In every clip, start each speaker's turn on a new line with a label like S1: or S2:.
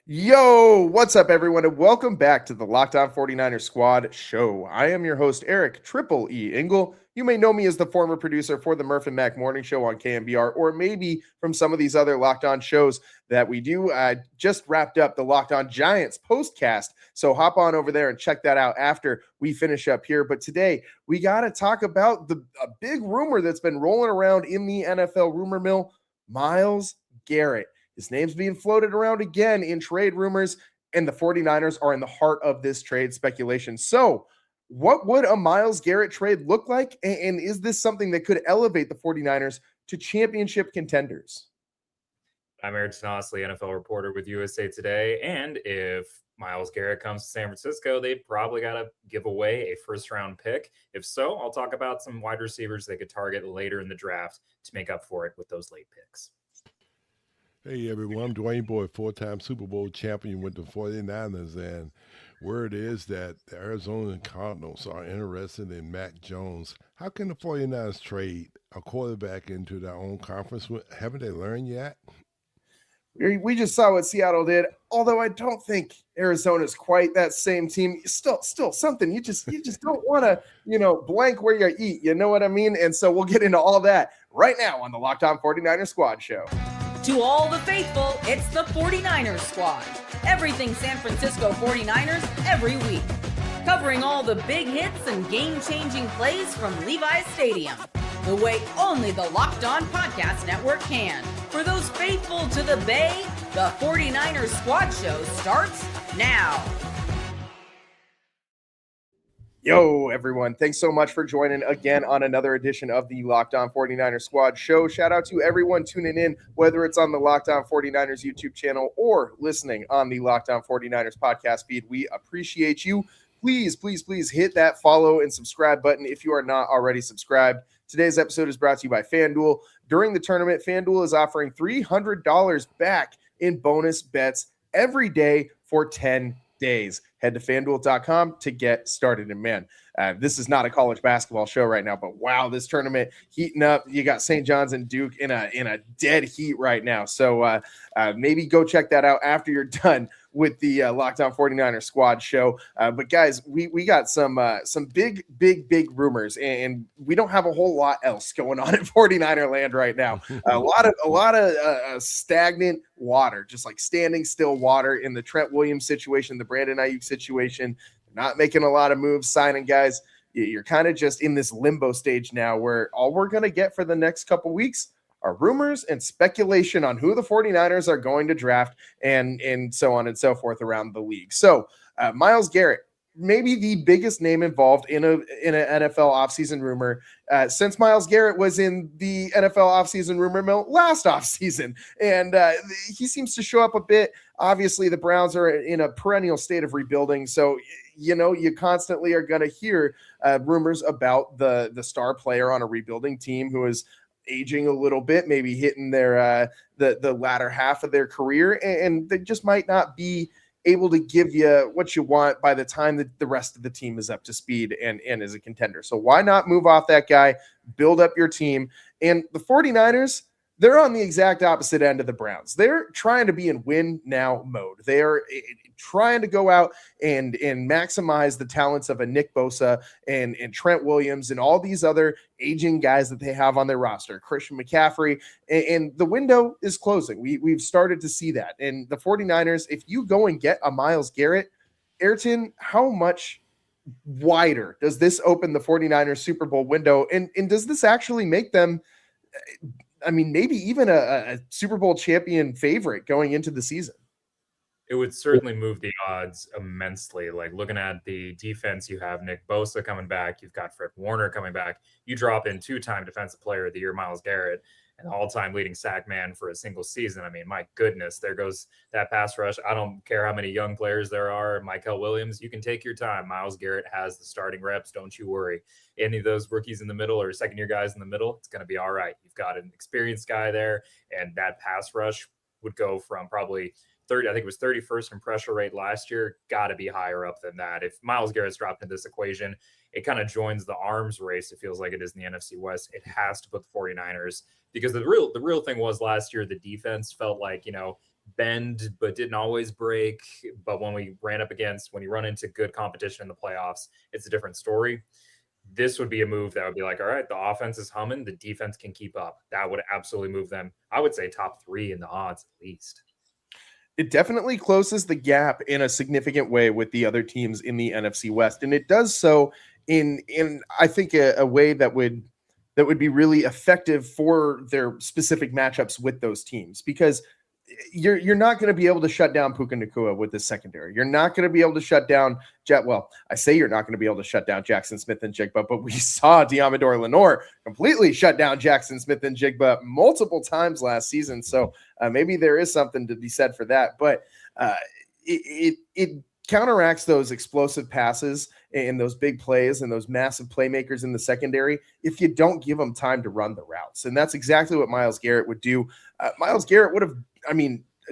S1: Yo, what's up, everyone, and welcome back to the Locked On 49ers Squad show. I am your host, Eric Triple E. Engel. You may know me as the former producer for the Murph and Mac Morning Show on KMBR, or maybe from some of these other Locked On shows that we do. I just wrapped up the Locked On Giants postcast, so hop on over there and check that out after we finish up here. But today, we got to talk about a big rumor that's been rolling around in the NFL rumor mill, Myles Garrett. His name's being floated around again in trade rumors, and the 49ers are in the heart of this trade speculation. So, what would a Myles Garrett trade look like? And is this something that could elevate the 49ers to championship contenders?
S2: I'm Eric Tenosley, NFL reporter with USA Today. And if Myles Garrett comes to San Francisco, they probably got to give away a first-round pick. If so, I'll talk about some wide receivers they could target later in the draft to make up for it with those late picks.
S3: Hey everyone, I'm Dwayne Boyd, four-time Super Bowl champion with the 49ers, and word is that the Arizona Cardinals are interested in Mac Jones. How can the 49ers trade a quarterback into their own conference? Haven't they learned yet?
S1: We just saw what Seattle did, although I don't think Arizona's quite that same team. Still something you just don't want to, blank where you eat. You know what I mean? And so we'll get into all that right now on the Locked On 49ers Squad show.
S4: To all the faithful, it's the 49ers Squad. Everything San Francisco 49ers every week. Covering all the big hits and game-changing plays from Levi's Stadium. The way only the Locked On Podcast Network can. For those faithful to the Bay, the 49ers Squad show starts now.
S1: Yo, everyone. Thanks so much for joining again on another edition of the Locked On 49ers Squad show. Shout out to everyone tuning in, whether it's on the Locked On 49ers YouTube channel or listening on the Locked On 49ers podcast feed. We appreciate you. Please hit that follow and subscribe button if you are not already subscribed. Today's episode is brought to you by FanDuel. During the tournament, FanDuel is offering $300 back in bonus bets every day for 10 days. Head to FanDuel.com to get started. And man, this is not a college basketball show right now, but wow, this tournament heating up. You got St. John's and Duke in a dead heat right now. So maybe go check that out after you're done with the Locked On 49ers Squad show. But guys, we got some big rumors, and we don't have a whole lot else going on in 49er land right now. A lot of stagnant water, just like standing still water in the Trent Williams situation, the Brandon Aiyuk situation. They're not making a lot of moves, signing guys. You're kind of just in this limbo stage now where all we're going to get for the next couple weeks are rumors and speculation on who the 49ers are going to draft and so on and so forth around the league. So Myles Garrett, maybe the biggest name involved in an NFL offseason rumor since Myles Garrett was in the NFL offseason rumor mill last offseason. And he seems to show up a bit. Obviously, the Browns are in a perennial state of rebuilding. So, you constantly are going to hear rumors about the star player on a rebuilding team who is aging a little bit, maybe hitting their the latter half of their career, and they just might not be able to give you what you want by the time that the rest of the team is up to speed and is a contender. So why not move off that guy, build up your team? And the 49ers, they're on the exact opposite end of the Browns. They're trying to be in win now mode. They are trying to go out and maximize the talents of a Nick Bosa and Trent Williams and all these other aging guys that they have on their roster, Christian McCaffrey, and the window is closing. We've started to see that. And the 49ers, if you go and get a Myles Garrett, Ayrton, how much wider does this open the 49ers Super Bowl window? And does this actually make them, maybe even a Super Bowl champion favorite going into the season?
S2: It would certainly move the odds immensely. Like looking at the defense, you have Nick Bosa coming back. You've got Fred Warner coming back. You drop in two-time Defensive Player of the Year, Myles Garrett, and all-time leading sack man for a single season. I mean, my goodness, there goes that pass rush. I don't care how many young players there are. Michael Williams, you can take your time. Myles Garrett has the starting reps. Don't you worry. Any of those rookies in the middle or second-year guys in the middle, it's going to be all right. You've got an experienced guy there, and that pass rush would go from probably 30, I think it was 31st in pressure rate last year, got to be higher up than that. If Myles Garrett's dropped in this equation, it kind of joins the arms race. It feels like it is in the NFC West. It has to put the 49ers, because the real thing was last year, the defense felt like, bend but didn't always break. But when you run into good competition in the playoffs, it's a different story. This would be a move that would be like, all right, the offense is humming, the defense can keep up. That would absolutely move them. I would say top 3 in the odds at least.
S1: It definitely closes the gap in a significant way with the other teams in the NFC West, and it does so in I think a way that would be really effective for their specific matchups with those teams, because you're not going to be able to shut down Puka Nacua with this secondary. You're not going to be able to shut down I say you're not going to be able to shut down Jackson Smith and Jigba, but we saw Diamador Lenore completely shut down Jackson Smith and Jigba multiple times last season. So maybe there is something to be said for that, but it counteracts those explosive passes and those big plays and those massive playmakers in the secondary if you don't give them time to run the routes. And that's exactly what Myles Garrett would do. Myles Garrett would have,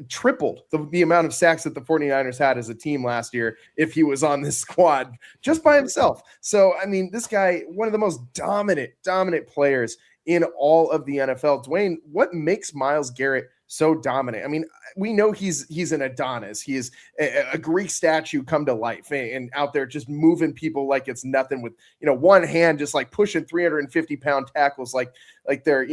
S1: tripled the amount of sacks that the 49ers had as a team last year if he was on this squad just by himself. So, this guy, one of the most dominant players in all of the NFL. Dwayne, what makes Myles Garrett so dominant? We know he's an Adonis. He is a Greek statue come to life and out there just moving people like it's nothing with, one hand just like pushing 350-pound tackles like they're,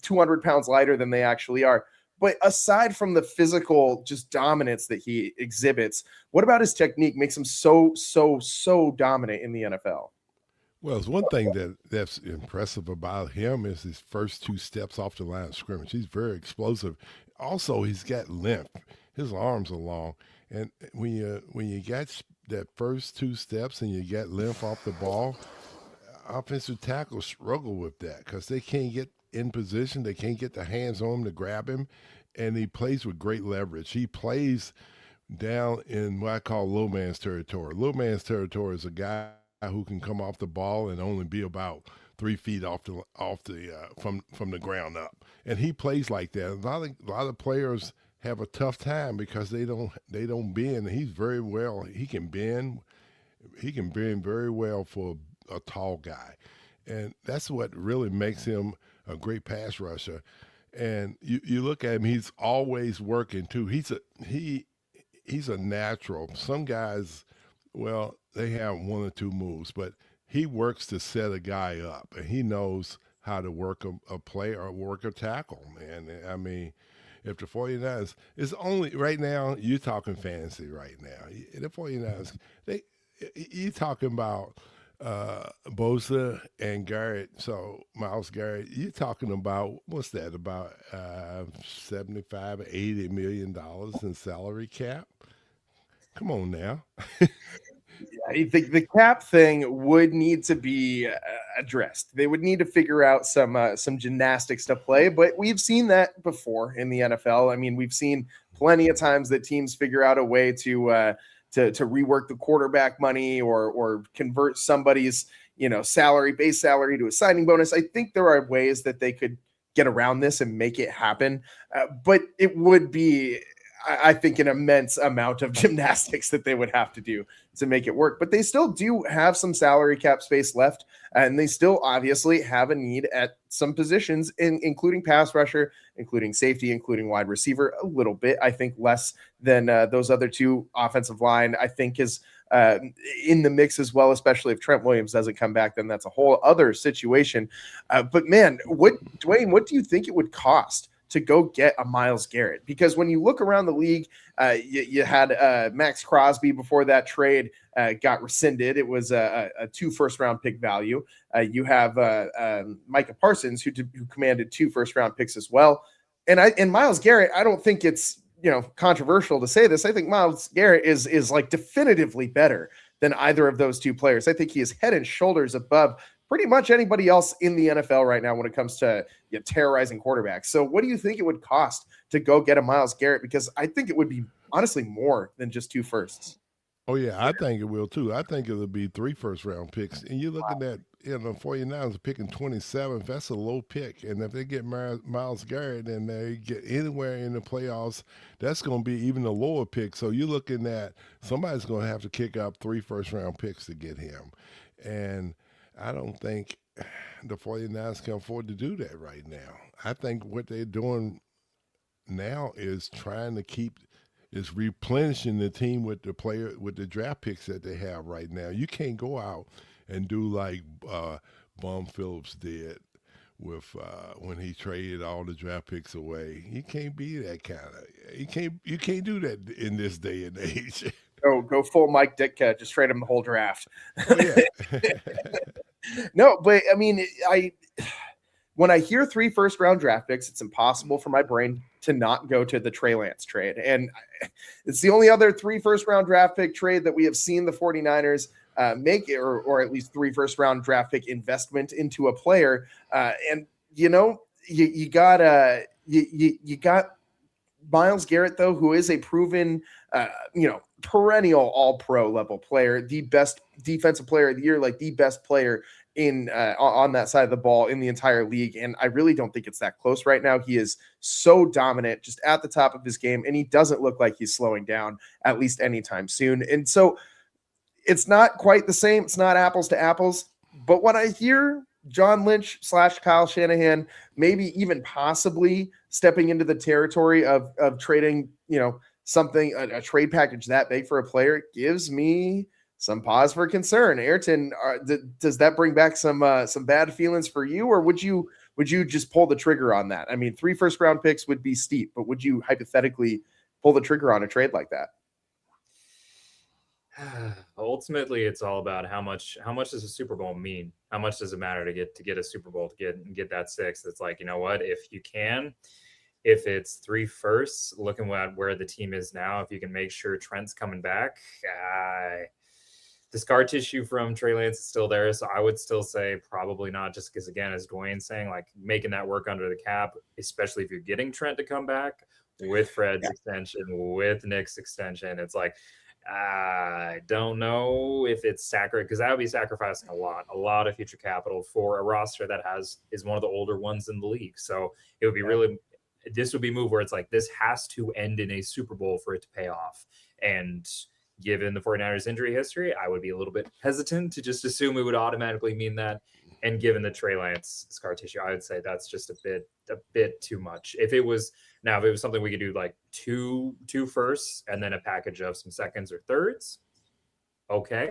S1: 200 pounds lighter than they actually are. But aside from the physical just dominance that he exhibits, what about his technique makes him so dominant in the NFL?
S3: Well, it's one thing that's impressive about him is his first 2 steps off the line of scrimmage. He's very explosive. Also, he's got length. His arms are long. And when you get that first 2 steps and you get length off the ball, offensive tackles struggle with that because they can't get in position. They can't get their hands on him to grab him. And he plays with great leverage. He plays down in what I call low man's territory. Low man's territory is a guy who can come off the ball and only be about 3 feet from the ground up, and he plays like that. A lot of players have a tough time because they don't bend. He's very well. He can bend. He can bend very well for a tall guy, and that's what really makes him a great pass rusher. And you look at him; he's always working too. He's a natural. Some guys, well, they have 1 or 2 moves, but he works to set a guy up, and he knows how to work a play or work a tackle, man. If the 49ers, it's only right now, you're talking fantasy right now. The 49ers, you're talking about Bosa and Garrett. So Myles Garrett, you're talking about, what's that, about $75 or $80 million in salary cap? Come on now.
S1: I think the cap thing would need to be addressed. They would need to figure out some gymnastics to play, but we've seen that before in the NFL. We've seen plenty of times that teams figure out a way to rework the quarterback money or convert somebody's base salary to a signing bonus. I think there are ways that they could get around this and make it happen, but it would be, I think, an immense amount of gymnastics that they would have to do to make it work. But they still do have some salary cap space left, and they still obviously have a need at some positions, including pass rusher, including safety, including wide receiver, a little bit. I think less than those other 2. Offensive line, I think, is in the mix as well, especially if Trent Williams doesn't come back, then that's a whole other situation. But man, Dwayne, what do you think it would cost to go get a Myles Garrett? Because when you look around the league, you had Max Crosby before that trade got rescinded. It was a 2 first-round pick value. You have Micah Parsons, who commanded 2 first-round picks as well. And Myles Garrett, I don't think it's controversial to say this. I think Myles Garrett is like definitively better than either of those 2 players. I think he is head and shoulders above pretty much anybody else in the NFL right now when it comes to terrorizing quarterbacks. So what do you think it would cost to go get a Myles Garrett? Because I think it would be honestly more than just 2 firsts.
S3: Oh, yeah, I think it will too. I think it'll be 3 first-round picks. And you're looking at, the 49ers are picking 27th. That's a low pick. And if they get Myles Garrett and they get anywhere in the playoffs, that's going to be even a lower pick. So you're looking at somebody's going to have to kick up 3 first-round picks to get him. And I don't think the 49ers can afford to do that right now. I think what they're doing now is trying to is replenishing the team with the draft picks that they have right now. You can't go out and do like Bum Phillips did with when he traded all the draft picks away. You can't be that kind of. You can't do that in this day and age.
S1: Go full Mike Ditka. Just trade him the whole draft.
S3: Oh, yeah.
S1: No, but I mean, when I hear 3 first-round draft picks, it's impossible for my brain to not go to the Tre Lance trade. And it's the only other 3 first-round draft pick trade that we have seen the 49ers make, or at least 3 first-round draft pick investment into a player. And, you know, you got Myles Garrett, though, who is a proven, perennial all-pro level player, the best defensive player of the year, like the best player in on that side of the ball in the entire league. And I really don't think it's that close right now. He is so dominant, just at the top of his game, and he doesn't look like he's slowing down at least anytime soon. And so it's not quite the same. It's not apples to apples. But when I hear John Lynch / Kyle Shanahan, maybe even possibly stepping into the territory of trading, something, a trade package that big for a player, it gives me some pause for concern. Ayrton, does that bring back some bad feelings for you, or would you just pull the trigger on that? I mean, 3 first-round picks would be steep, but would you hypothetically pull the trigger on a trade like that?
S2: Ultimately, it's all about how much does a Super Bowl mean? How much does it matter to get a Super Bowl, to get that 6? It's like, you know what, if it's 3 firsts, looking at where the team is now, if you can make sure Trent's coming back, the scar tissue from Tre Lance is still there. So I would still say probably not, just because, again, as Dwayne's saying, like making that work under the cap, especially if you're getting Trent to come back with Fred's extension, with Nick's extension. It's like, I don't know if it's sacred, because that would be sacrificing a lot of future capital for a roster that is one of the older ones in the league. So it would be this would be a move where it's like, this has to end in a Super Bowl for it to pay off. And given the 49ers injury history, I would be a little bit hesitant to just assume it would automatically mean that. And given the Tre Lance scar tissue, I would say that's just a bit too much. If it was something we could do, like two firsts and then a package of some seconds or thirds, okay.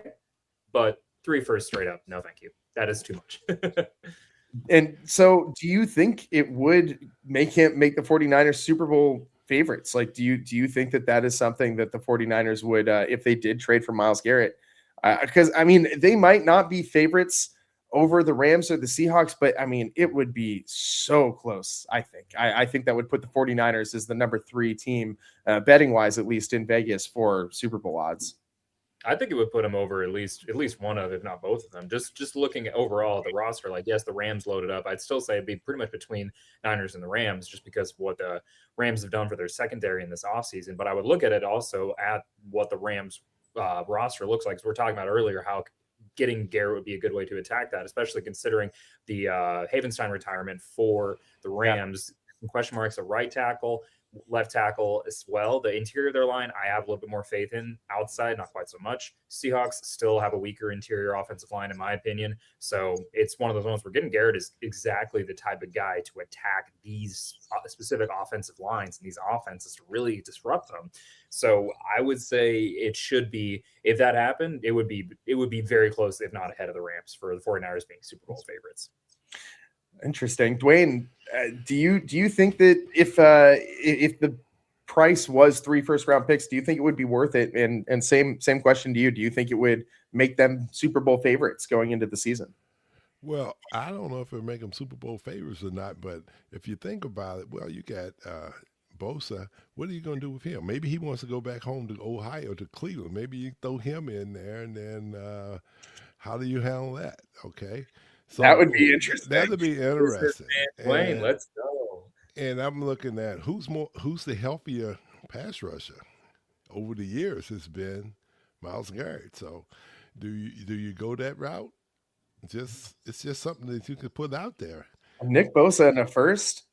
S2: But 3 firsts straight up, no thank you. That is too much.
S1: And so do you think it would make the 49ers Super Bowl favorites? Like, do you think that is something that the 49ers would, if they did trade for Myles Garrett? Because, I mean, they might not be favorites over the Rams or the Seahawks, but, I mean, it would be so close, I think. I think that would put the 49ers as the number 3 team, betting-wise, at least in Vegas, for Super Bowl odds.
S2: I think it would put them over at least one of, if not both of them. Just looking at overall the roster, like, yes, the Rams loaded up. I'd still say it'd be pretty much between Niners and the Rams, just because of what the Rams have done for their secondary in this offseason. But I would look at it also at what the Rams roster looks like. So we're talking about earlier how getting Garrett would be a good way to attack that, especially considering the Havenstein retirement for the Rams. Some question marks at right tackle, left tackle as well. The interior of their line, I have a little bit more faith in. Outside, not quite so much. Seahawks still have a weaker interior offensive line, in my opinion. So it's one of those ones where getting Garrett is exactly the type of guy to attack these specific offensive lines and these offenses to really disrupt them. So I would say it should be, if that happened, it would be very close, if not ahead of the Rams, for the 49ers being Super Bowl favorites.
S1: Interesting. Dwayne, do you think that if the price was 3 first-round picks, do you think it would be worth it? And same question to you. Do you think it would make them Super Bowl favorites going into the season?
S3: Well, I don't know if it'll make them Super Bowl favorites or not, but if you think about it, well, you got Bosa. What are you going to do with him? Maybe he wants to go back home to Ohio, to Cleveland. Maybe you throw him in there, and then how do you handle that? Okay. So
S1: that would be interesting.
S3: That would be interesting.
S2: Wayne, let's go.
S3: And I'm looking at who's the healthier pass rusher over the years. It's been Myles Garrett. So do you go that route? It's just something that you could put out there.
S1: Nick Bosa in a first.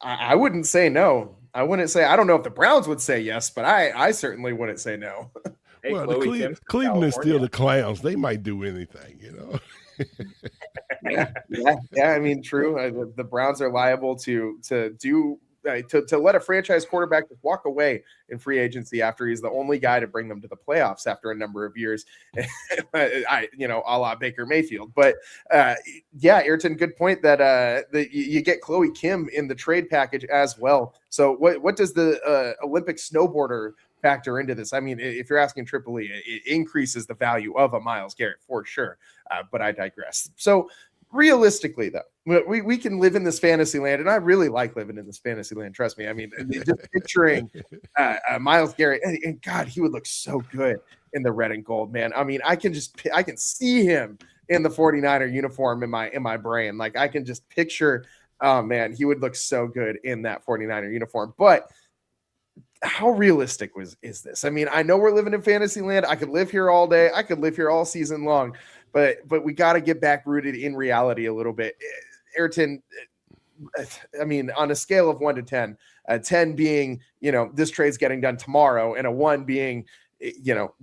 S1: I wouldn't say no. I wouldn't say. I don't know if the Browns would say yes, but I certainly wouldn't say no.
S3: Hey, well, Cleveland is still the Clowns. They might do anything,
S1: Yeah. I mean, true. The Browns are liable to let a franchise quarterback just walk away in free agency after he's the only guy to bring them to the playoffs after a number of years. A la Baker Mayfield. But Ayrton, good point that you get Chloe Kim in the trade package as well. So what does the Olympic snowboarder factor into this? I mean, if you're asking Tripoli, it increases the value of a Myles Garrett for sure. But I digress. So realistically, though, we can live in this fantasy land, and I really like living in this fantasy land. Trust me. I mean, just picturing Myles Garrett, and God, he would look so good in the red and gold, man. I mean, I can see him in the 49er uniform in my brain. Like, I can just picture, oh man, he would look so good in that 49er uniform. But how realistic is this? I mean, I know we're living in fantasy land. I could live here all day. I could live here all season long, but we got to get back rooted in reality a little bit. Ayrton, I mean, on a scale of 1 to 10, 10 being, this trade's getting done tomorrow, and a 1 being,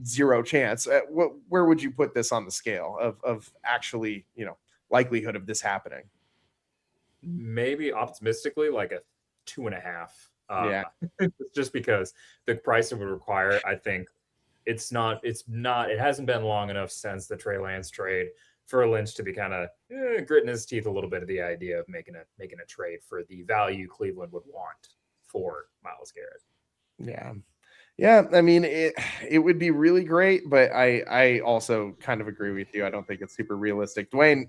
S1: zero chance. Where would you put this on the scale of actually, likelihood of this happening?
S2: Maybe optimistically, like a 2.5. Just because the price it would require, I think it hasn't been long enough since the Tre Lance trade for Lynch to be kind of gritting his teeth a little bit of the idea of making a trade for the value Cleveland would want for Myles Garrett.
S1: Yeah. I mean, it would be really great, but I also kind of agree with you. I don't think it's super realistic. Dwayne,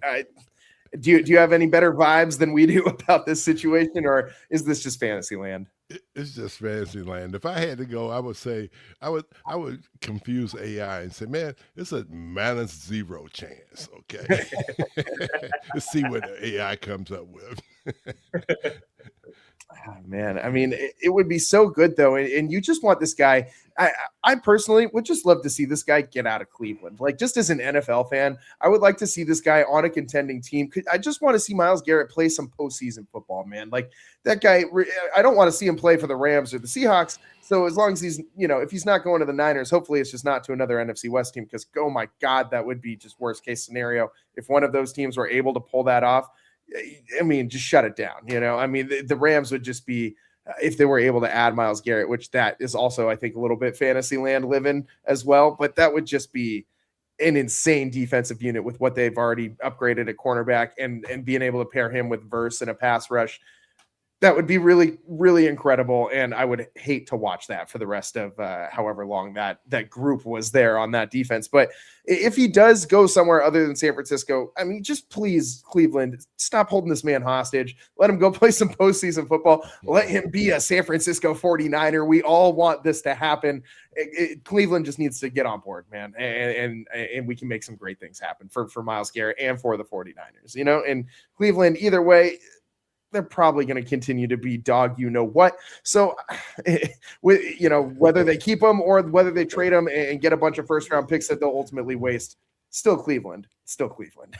S1: do you have any better vibes than we do about this situation, or is this just fantasy land?
S3: It's just fantasy land. If I had to go, I would say I would confuse AI and say, man, it's a -0 chance. Okay, let's see what the AI comes up with.
S1: Oh, man, I mean, it would be so good though, and you just want this guy. I personally would just love to see this guy get out of Cleveland. Like, just as an NFL fan, I would like to see this guy on a contending team. I just want to see Myles Garrett play some postseason football, man. Like, that guy, I don't want to see him play for the Rams or the Seahawks. So as long as he's, if he's not going to the Niners, hopefully it's just not to another NFC West team, because, oh my God, that would be just worst case scenario if one of those teams were able to pull that off. I mean, just shut it down. I mean, the Rams would just be, if they were able to add Myles Garrett, which that is also, I think, a little bit fantasy land living as well. But that would just be an insane defensive unit with what they've already upgraded at cornerback, and being able to pair him with Verse and a pass rush. That would be really, really incredible. And I would hate to watch that for the rest of however long that group was there on that defense. But if he does go somewhere other than San Francisco, I mean, just please, Cleveland, stop holding this man hostage. Let him go play some postseason football. Let him be a San Francisco 49er. We all want this to happen. Cleveland just needs to get on board, man. And we can make some great things happen for Myles Garrett and for the 49ers, and Cleveland, either way, they're probably going to continue to be dog what. So, whether they keep them or whether they trade them and get a bunch of first-round picks that they'll ultimately waste, still Cleveland. Still Cleveland.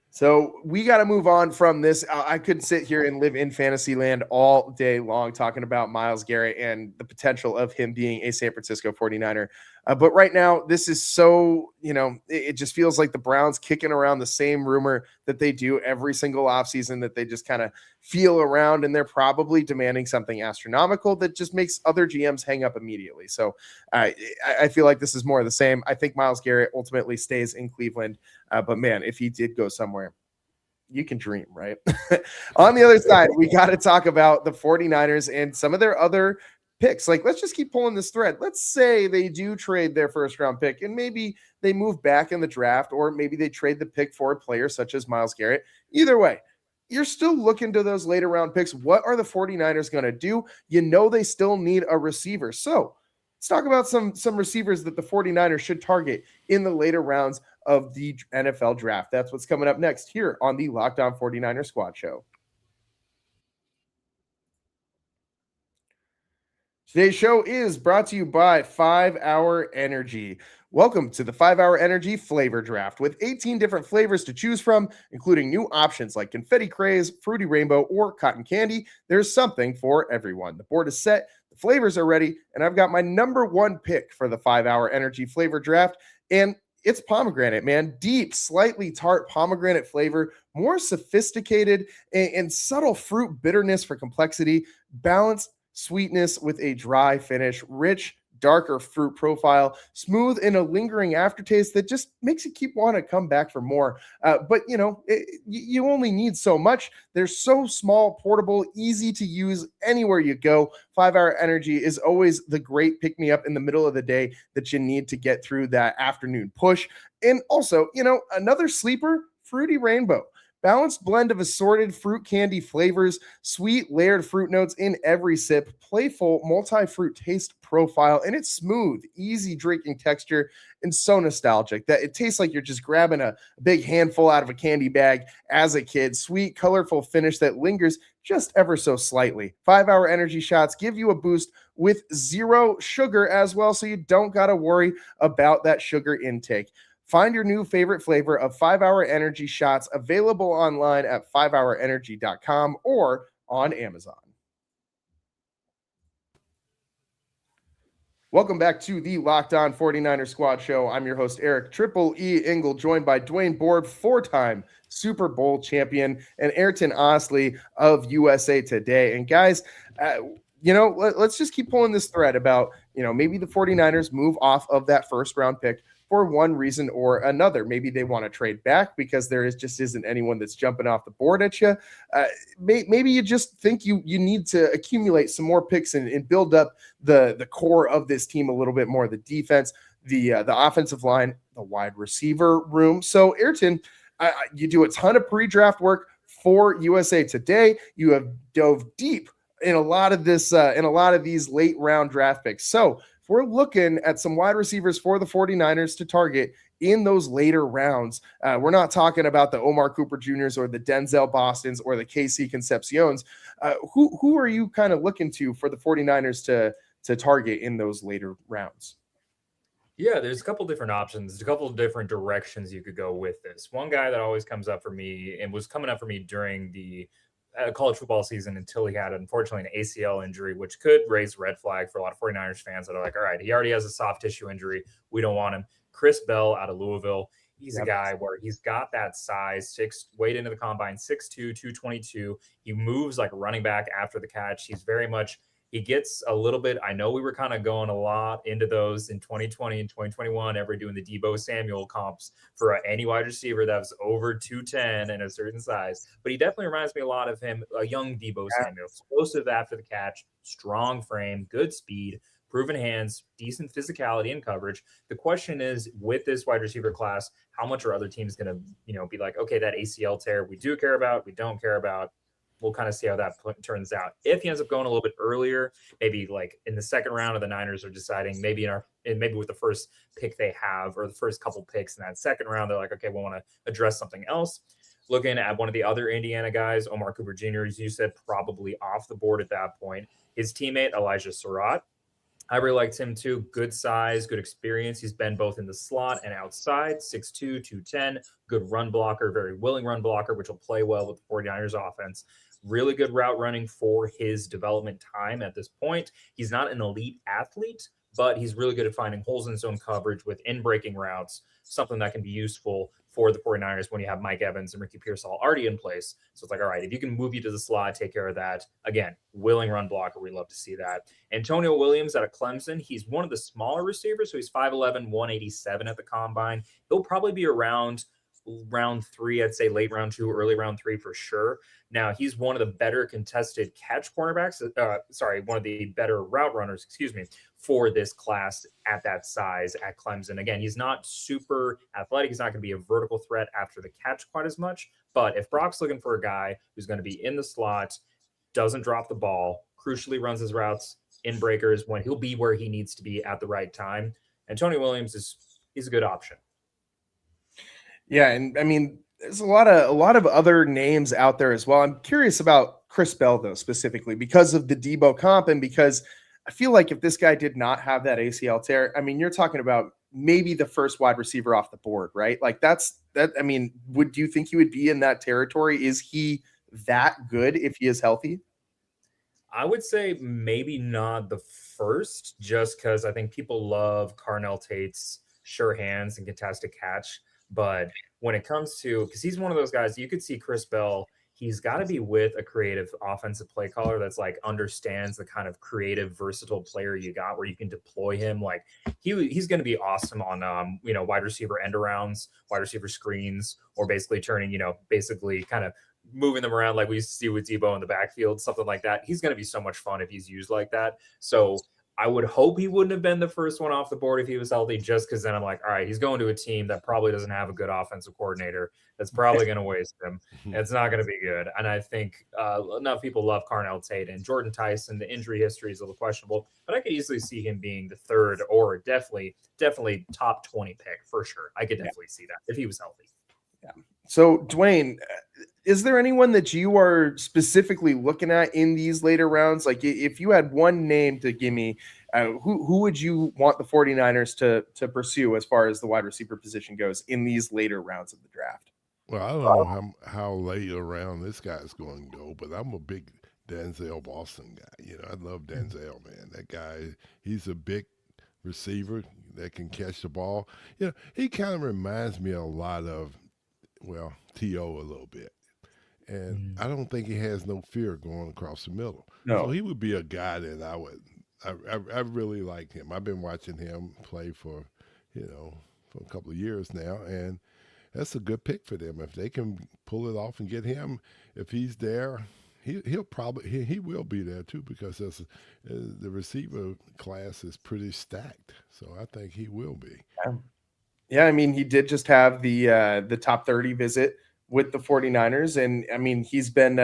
S1: So we got to move on from this. I could sit here and live in fantasy land all day long talking about Myles Garrett and the potential of him being a San Francisco 49er. But right now, this is so, it just feels like the Browns kicking around the same rumor that they do every single offseason, that they just kind of feel around, and they're probably demanding something astronomical that just makes other GMs hang up immediately. So I feel like this is more of the same. I think Myles Garrett ultimately stays in Cleveland. But man, if he did go somewhere, you can dream, right? On the other side, we got to talk about the 49ers and some of their other picks. Like, let's just keep pulling this thread. Let's say they do trade their first round pick, and maybe they move back in the draft, or maybe they trade the pick for a player such as Myles Garrett. Either way, you're still looking to those later round picks. What are the 49ers going to do? They still need a receiver. So let's talk about some receivers that the 49ers should target in the later rounds of the NFL draft. That's what's coming up next here on the Locked On 49ers Squad Show. Today's show is brought to you by 5 Hour Energy. Welcome to the 5 Hour Energy Flavor Draft with 18 different flavors to choose from, including new options like Confetti Craze, Fruity Rainbow, or Cotton Candy. There's something for everyone. The board is set, the flavors are ready, and I've got my number one pick for the 5 Hour Energy Flavor Draft. And it's pomegranate, man. Deep, slightly tart pomegranate flavor, more sophisticated and subtle fruit bitterness for complexity, balanced sweetness with a dry finish, rich, darker fruit profile, smooth and a lingering aftertaste that just makes you keep wanting to come back for more. But you only need so much. They're so small, portable, easy to use anywhere you go. 5 Hour Energy is always the great pick me up in the middle of the day that you need to get through that afternoon push. And also, another sleeper, Fruity Rainbow. Balanced blend of assorted fruit candy flavors, sweet layered fruit notes in every sip, playful multi-fruit taste profile, and it's smooth, easy drinking texture, and so nostalgic that it tastes like you're just grabbing a big handful out of a candy bag as a kid. Sweet, colorful finish that lingers just ever so slightly. 5 Hour Energy shots give you a boost with 0 sugar as well, so you don't got to worry about that sugar intake. Find your new favorite flavor of 5 Hour Energy shots available online at 5hourenergy.com or on Amazon. Welcome back to the Locked On 49ers Squad Show. I'm your host, Eric Triple E Engel, joined by Dwayne Board, 4-time Super Bowl champion, and Ayrton Osley of USA Today. And guys, let's just keep pulling this thread about, maybe the 49ers move off of that first round pick for one reason or another. Maybe they want to trade back because there just isn't anyone that's jumping off the board at you. Maybe you just think you need to accumulate some more picks and build up the core of this team a little bit more, the defense, the offensive line, the wide receiver room. So Ayrton, you do a ton of pre-draft work for USA Today. You have dove deep in a lot of these late round draft picks. So if we're looking at some wide receivers for the 49ers to target in those later rounds, we're not talking about the Omar Cooper Jr.'s or the Denzel Bostons or the KC Concepciones. Who are you kind of looking to for the 49ers to target in those later rounds?
S2: Yeah, there's a couple different options, a couple of different directions you could go with this. One guy that always comes up for me and was coming up for me during the college football season until he had, unfortunately, an ACL injury, which could raise red flag for a lot of 49ers fans that are like, all right, he already has a soft tissue injury. We don't want him. Chris Bell out of Louisville. He's a guy where he's got that size, weighed into the combine, 6'2", 222. He moves like a running back after the catch. He's very much, he gets a little bit, I know we were kind of going a lot into those in 2020 and 2021, doing the Debo Samuel comps for any wide receiver that was over 210 and a certain size. But he definitely reminds me a lot of him, a young Debo Samuel, explosive after the catch, strong frame, good speed, proven hands, decent physicality and coverage. The question is, with this wide receiver class, how much are other teams going to, be like, okay, that ACL tear we do care about, we don't care about. We'll kind of see how that turns out. If he ends up going a little bit earlier, maybe like in the second round, of the Niners are deciding maybe maybe with the first pick they have or the first couple picks in that second round, they're like, okay, we want to address something else. Looking at one of the other Indiana guys, Omar Cooper Jr., as you said, probably off the board at that point. His teammate, Elijah Surratt, I really liked him too. Good size, good experience. He's been both in the slot and outside, 6'2", 210, good run blocker, very willing run blocker, which will play well with the 49ers offense. Really good route running for his development time at this point. He's not an elite athlete, but he's really good at finding holes in zone coverage with in-breaking routes, something that can be useful for the 49ers when you have Mike Evans and Ricky Pearsall already in place. So it's like, all right, if you can move you to the slot, take care of that. Again, willing run blocker, we love to see that. Antonio Williams out of Clemson, he's one of the smaller receivers, so he's 5'11", 187 at the combine. He'll probably be around round 3, I'd say late round 2, early round 3 for sure. Now, he's one of the better contested catch cornerbacks, one of the better route runners, for this class at that size at Clemson. Again, he's not super athletic. He's not going to be a vertical threat after the catch quite as much. But if Brock's looking for a guy who's going to be in the slot, doesn't drop the ball, crucially runs his routes in breakers when he'll be where he needs to be at the right time, Antonio Williams is a good option.
S1: Yeah, and I mean, there's a lot of other names out there as well. I'm curious about Chris Bell, though, specifically because of the Debo comp and because I feel like if this guy did not have that ACL tear, I mean, you're talking about maybe the first wide receiver off the board, right? Like that's that. I mean, do you think he would be in that territory? Is he that good if he is healthy?
S2: I would say maybe not the first, just because I think people love Carnell Tate's sure hands and contested catch. But when it comes to, because he's one of those guys, you could see Chris Bell, he's got to be with a creative offensive play caller that's like understands the kind of creative, versatile player you got where you can deploy him. Like he's going to be awesome on, wide receiver end arounds, wide receiver screens, or basically turning, basically kind of moving them around like we see with Debo in the backfield, something like that. He's going to be so much fun if he's used like that. So I would hope he wouldn't have been the first one off the board if he was healthy, just because then I'm like, all right, he's going to a team that probably doesn't have a good offensive coordinator. That's probably going to waste him. It's not going to be good. And I think enough people love Carnell Tate and Jordan Tyson. The injury history is a little questionable, but I could easily see him being the third or definitely top 20 pick for sure. I could definitely see that if he was healthy.
S1: Yeah. So, Dwayne, is there anyone that you are specifically looking at in these later rounds? Like, if you had one name to give me, who would you want the 49ers to pursue as far as the wide receiver position goes in these later rounds of the draft?
S3: Well, I don't know how late around this guy's going to go, but I'm a big Denzel Boston guy. I love Denzel, man. That guy, he's a big receiver that can catch the ball. He kind of reminds me a lot of, T.O. a little bit. And I don't think he has no fear going across the middle.
S1: No.
S3: So he would be a guy that I really like him. I've been watching him play for a couple of years now, and that's a good pick for them. If they can pull it off and get him, if he's there, he'll probably he will be there too, because the receiver class is pretty stacked. So I think he will be.
S1: Yeah, I mean, he did just have the top 30 visit with the 49ers. And I mean, he's been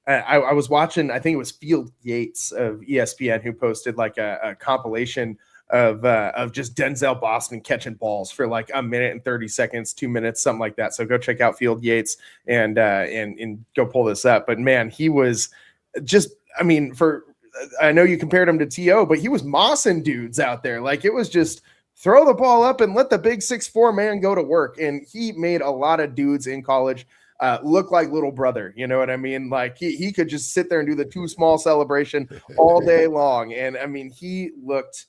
S1: I was watching, I think it was Field Yates of ESPN who posted like a compilation of just Denzel Boston catching balls for like a minute and 30 seconds, 2 minutes, something like that. So go check out Field Yates and go pull this up. But man, he was just, I mean, I know you compared him to T.O., but he was mossing dudes out there. Like it was just throw the ball up and let the big 6'4" man go to work. And he made a lot of dudes in college look like little brother. You know what I mean? Like he could just sit there and do the too small celebration all day long. And I mean, he looked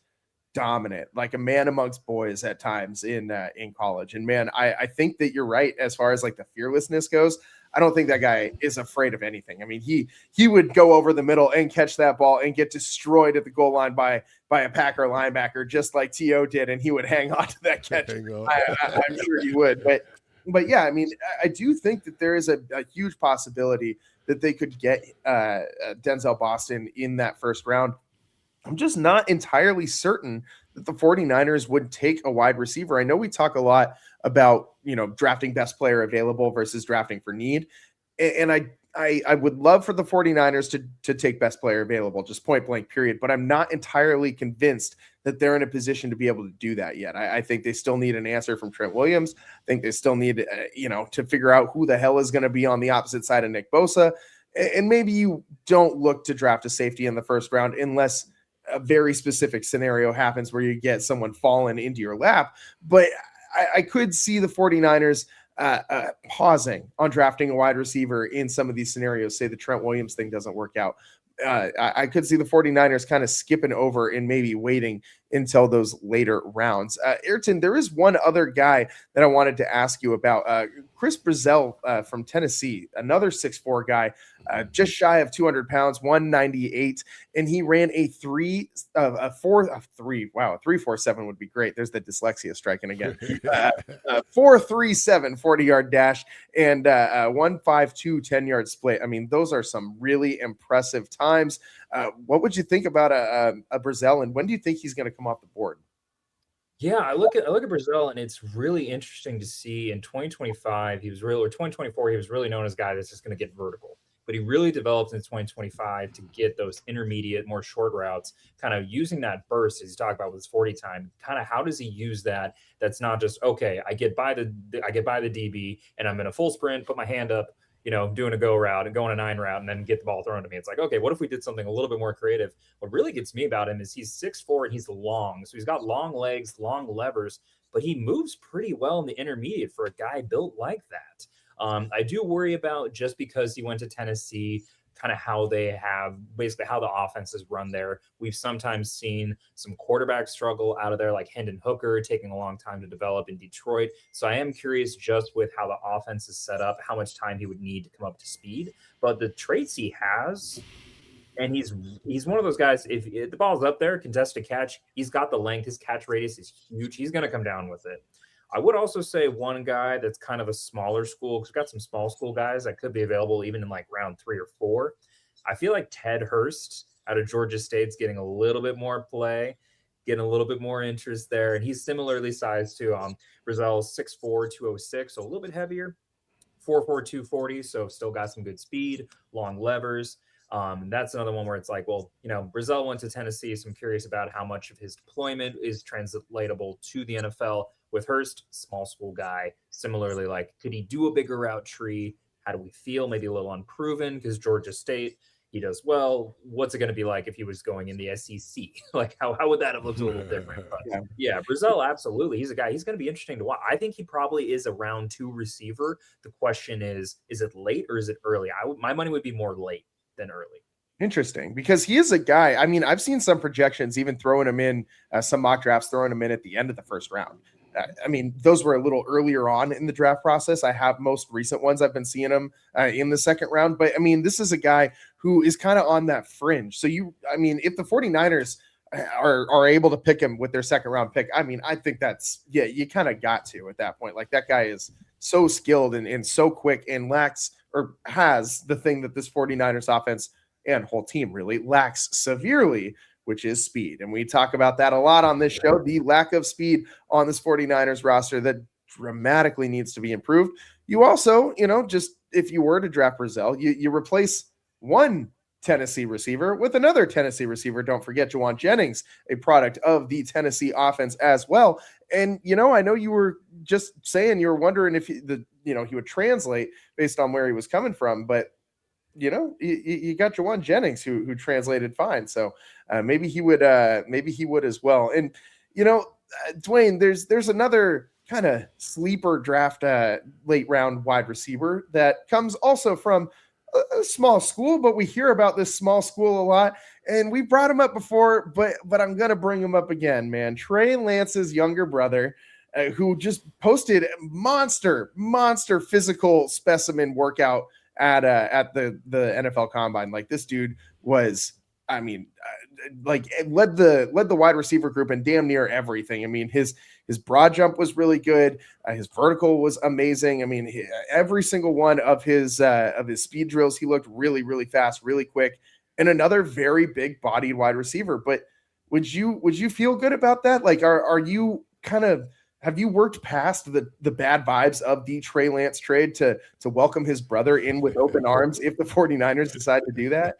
S1: dominant, like a man amongst boys at times in college. And man, I think that you're right as far as like the fearlessness goes. I don't think that guy is afraid of anything. I mean, he would go over the middle and catch that ball and get destroyed at the goal line by a Packer linebacker, just like T.O. did, and he would hang on to that catch. I'm sure he would. But yeah, I mean, I do think that there is a huge possibility that they could get Denzel Boston in that first round. I'm just not entirely certain that the 49ers would take a wide receiver. I know we talk a lot about, drafting best player available versus drafting for need. And I would love for the 49ers to take best player available, just point blank period. But I'm not entirely convinced that they're in a position to be able to do that yet. I think they still need an answer from Trent Williams. I think they still need, to figure out who the hell is going to be on the opposite side of Nick Bosa. And maybe you don't look to draft a safety in the first round unless a very specific scenario happens where you get someone falling into your lap. But I could see the 49ers pausing on drafting a wide receiver in some of these scenarios. Say the Trent Williams thing doesn't work out. I could see the 49ers kind of skipping over and maybe waiting until those later rounds. Ayrton, there is one other guy that I wanted to ask you about. Chris Brazell from Tennessee, another 6'4" guy, just shy of 200 pounds, 198, and he ran a 3.47 would be great. There's the dyslexia striking again. 4.37 40-yard dash and 1.52 10-yard split. I mean, those are some really impressive times. What would you think about a Brazell, and when do you think he's going to come off the board?
S2: Yeah, I look at Brazil, and it's really interesting to see in 2025 2024 he was really known as a guy that's just going to get vertical. But he really developed in 2025 to get those intermediate, more short routes, kind of using that burst as you talk about with his 40 time. Kind of how does he use that? That's not just, okay, I get by the DB and I'm in a full sprint, put my hand up, doing a go route and going a 9 route and then get the ball thrown to me. It's like, okay, what if we did something a little bit more creative? What really gets me about him is he's 6'4" and he's long. So he's got long legs, long levers, but he moves pretty well in the intermediate for a guy built like that. I do worry about, just because he went to Tennessee, kind of how they have basically how the offense is run there. We've sometimes seen some quarterbacks struggle out of there, like Hendon Hooker taking a long time to develop in Detroit. So I am curious just with how the offense is set up, how much time he would need to come up to speed. But the traits he has, and he's one of those guys, if the ball's up there, contested catch, he's got the length, his catch radius is huge. He's going to come down with it. I would also say one guy that's kind of a smaller school, because we've got some small school guys that could be available even in like round 3 or 4. I feel like Ted Hurst out of Georgia State's getting a little bit more play, getting a little bit more interest there. And he's similarly sized to Brazil's 6'4", 206, so a little bit heavier, 4'4", 240, so still got some good speed, long levers. That's another one where it's like, well, Brazil went to Tennessee, so I'm curious about how much of his deployment is translatable to the NFL. With Hurst, small school guy, similarly, like, could he do a bigger route tree? How do we feel? Maybe a little unproven because Georgia State, he does well. What's it going to be like if he was going in the SEC? Like, how would that have looked a little different? But yeah, Brazil, absolutely. He's a guy. He's going to be interesting to watch. I think he probably is a round 2 receiver. The question is it late or is it early? My money would be more late than early.
S1: Interesting, because he is a guy. I mean, I've seen some projections even throwing him in, some mock drafts throwing him in at the end of the first round. I mean, those were a little earlier on in the draft process. I have most recent ones. I've been seeing him in the second round. But, I mean, this is a guy who is kind of on that fringe. So, if the 49ers are able to pick him with their second round pick, I mean, I think that's, you kind of got to at that point. Like, that guy is so skilled and so quick and has the thing that this 49ers offense and whole team really lacks severely, which is speed. And we talk about that a lot on this show, the lack of speed on this 49ers roster that dramatically needs to be improved. You also, just if you were to draft Brazil, you replace one Tennessee receiver with another Tennessee receiver. Don't forget Juwan Jennings, a product of the Tennessee offense as well. And, I know you were just saying you were wondering if he would translate based on where he was coming from, but you got Juwan Jennings who translated fine. So maybe he would as well. And, Dwayne, there's another kind of sleeper draft late round wide receiver that comes also from a small school, but we hear about this small school a lot, and we brought him up before, but I'm going to bring him up again, man. Tre Lance's younger brother, who just posted monster physical specimen workout at the NFL Combine. Like, this dude was, led the wide receiver group in damn near everything. I mean, his broad jump was really good. His vertical was amazing. I mean, every single one of his speed drills, he looked really, really fast, really quick, and another very big bodied wide receiver. But would you feel good about that? Like, are you have you worked past the bad vibes of the Tre Lance trade to welcome his brother in with open arms if the 49ers decide to do that?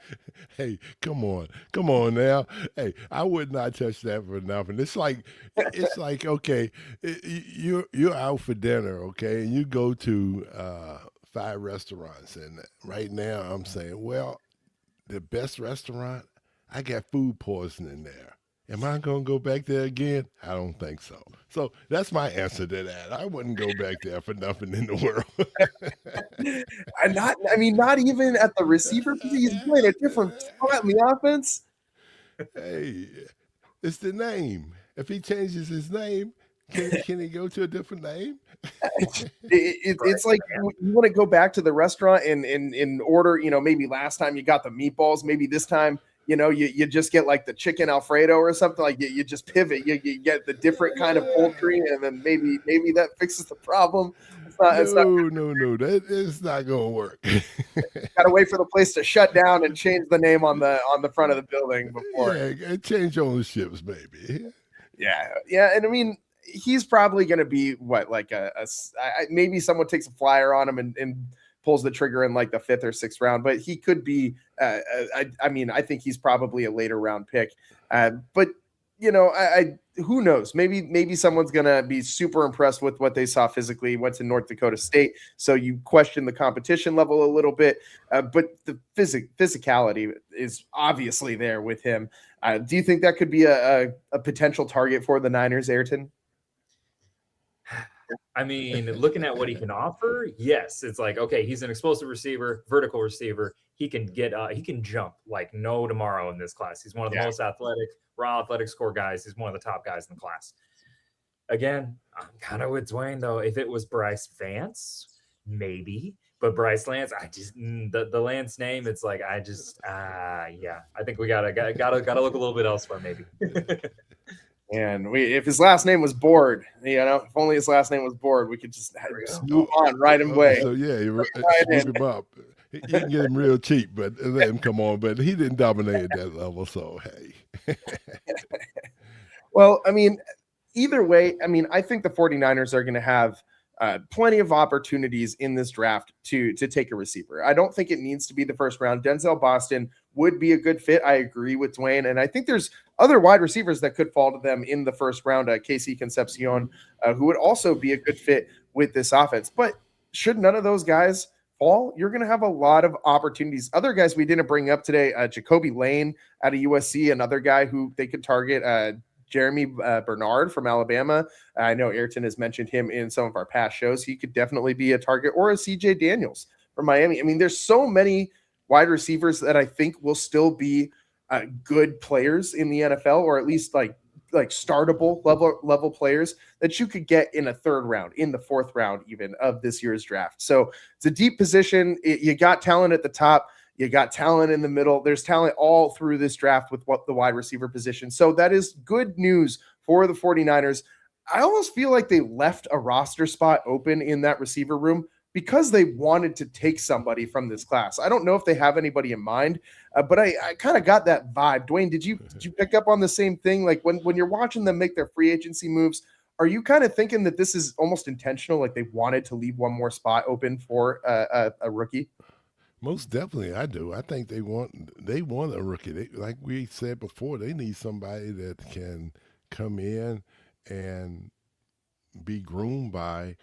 S3: Hey, come on now. Hey, I would not touch that for nothing. It's like, okay, you're out for dinner, okay, and you go to 5 restaurants, and right now I'm saying, well, the best restaurant, I got food poisoning there. Am I going to go back there again? I don't think so. So that's my answer to that. I wouldn't go back there for nothing in the world.
S1: Not even at the receiver position. He's playing a different spot in the offense.
S3: Hey, it's the name. If he changes his name, can he go to a different name?
S1: It's like you want to go back to the restaurant and order, maybe last time you got the meatballs, maybe this time, you just get like the chicken Alfredo or something. Like you just pivot. You get the different kind of poultry, and then maybe that fixes the problem.
S3: No, that is not going to work.
S1: Got to wait for the place to shut down and change the name on the front of the building before.
S3: Yeah, change ownerships, maybe.
S1: Yeah, and I mean, he's probably going to be what, like maybe someone takes a flyer on him and pulls the trigger in like the 5th or 6th round, but he could be, I think he's probably a later round pick. But who knows? Maybe someone's going to be super impressed with what they saw physically. Went to North Dakota State, so you question the competition level a little bit, but the physicality is obviously there with him. Do you think that could be a potential target for the Niners, Ayrton?
S2: I mean, looking at what he can offer, yes, it's like, okay, he's an explosive receiver, vertical receiver. he can jump like no tomorrow in this class. He's one of the most athletic, raw athletic score guys. He's one of the top guys in the class. Again, I'm kind of with Dwayne though. If it was Bryce Vance, maybe, but Bryce Lance, I just the Lance name. It's like I think we gotta look a little bit elsewhere, maybe.
S1: And if his last name was Board, if only his last name was Board, we could just move on right away.
S3: So move him up. You can get him real cheap, but let him come on. But he didn't dominate at that level, so hey.
S1: Well, I mean, either way, I mean, I think the 49ers are going to have plenty of opportunities in this draft to take a receiver. I don't think it needs to be the first round. Denzel Boston would be a good fit. I agree with Dwayne. And I think there's other wide receivers that could fall to them in the first round. Casey Concepcion, who would also be a good fit with this offense. But should none of those guys fall, you're going to have a lot of opportunities. Other guys we didn't bring up today, Jacoby Lane out of USC, another guy who they could target, Jeremy Bernard from Alabama. I know Ayrton has mentioned him in some of our past shows. He could definitely be a target, or a CJ Daniels from Miami. I mean, there's so many wide receivers that I think will still be good players in the NFL, or at least like startable level players that you could get in a third round, in the fourth round even of this year's draft. So it's a deep position. You got talent at the top. You got talent in the middle. There's talent all through this draft with the wide receiver position. So that is good news for the 49ers. I almost feel like they left a roster spot open in that receiver room because they wanted to take somebody from this class. I don't know if they have anybody in mind, but I kind of got that vibe. Dwayne, did you pick up on the same thing? Like when you're watching them make their free agency moves, are you kind of thinking that this is almost intentional, like they wanted to leave one more spot open for a rookie?
S3: Most definitely, I do. I think they want a rookie. Like we said before, they need somebody that can come in and be groomed by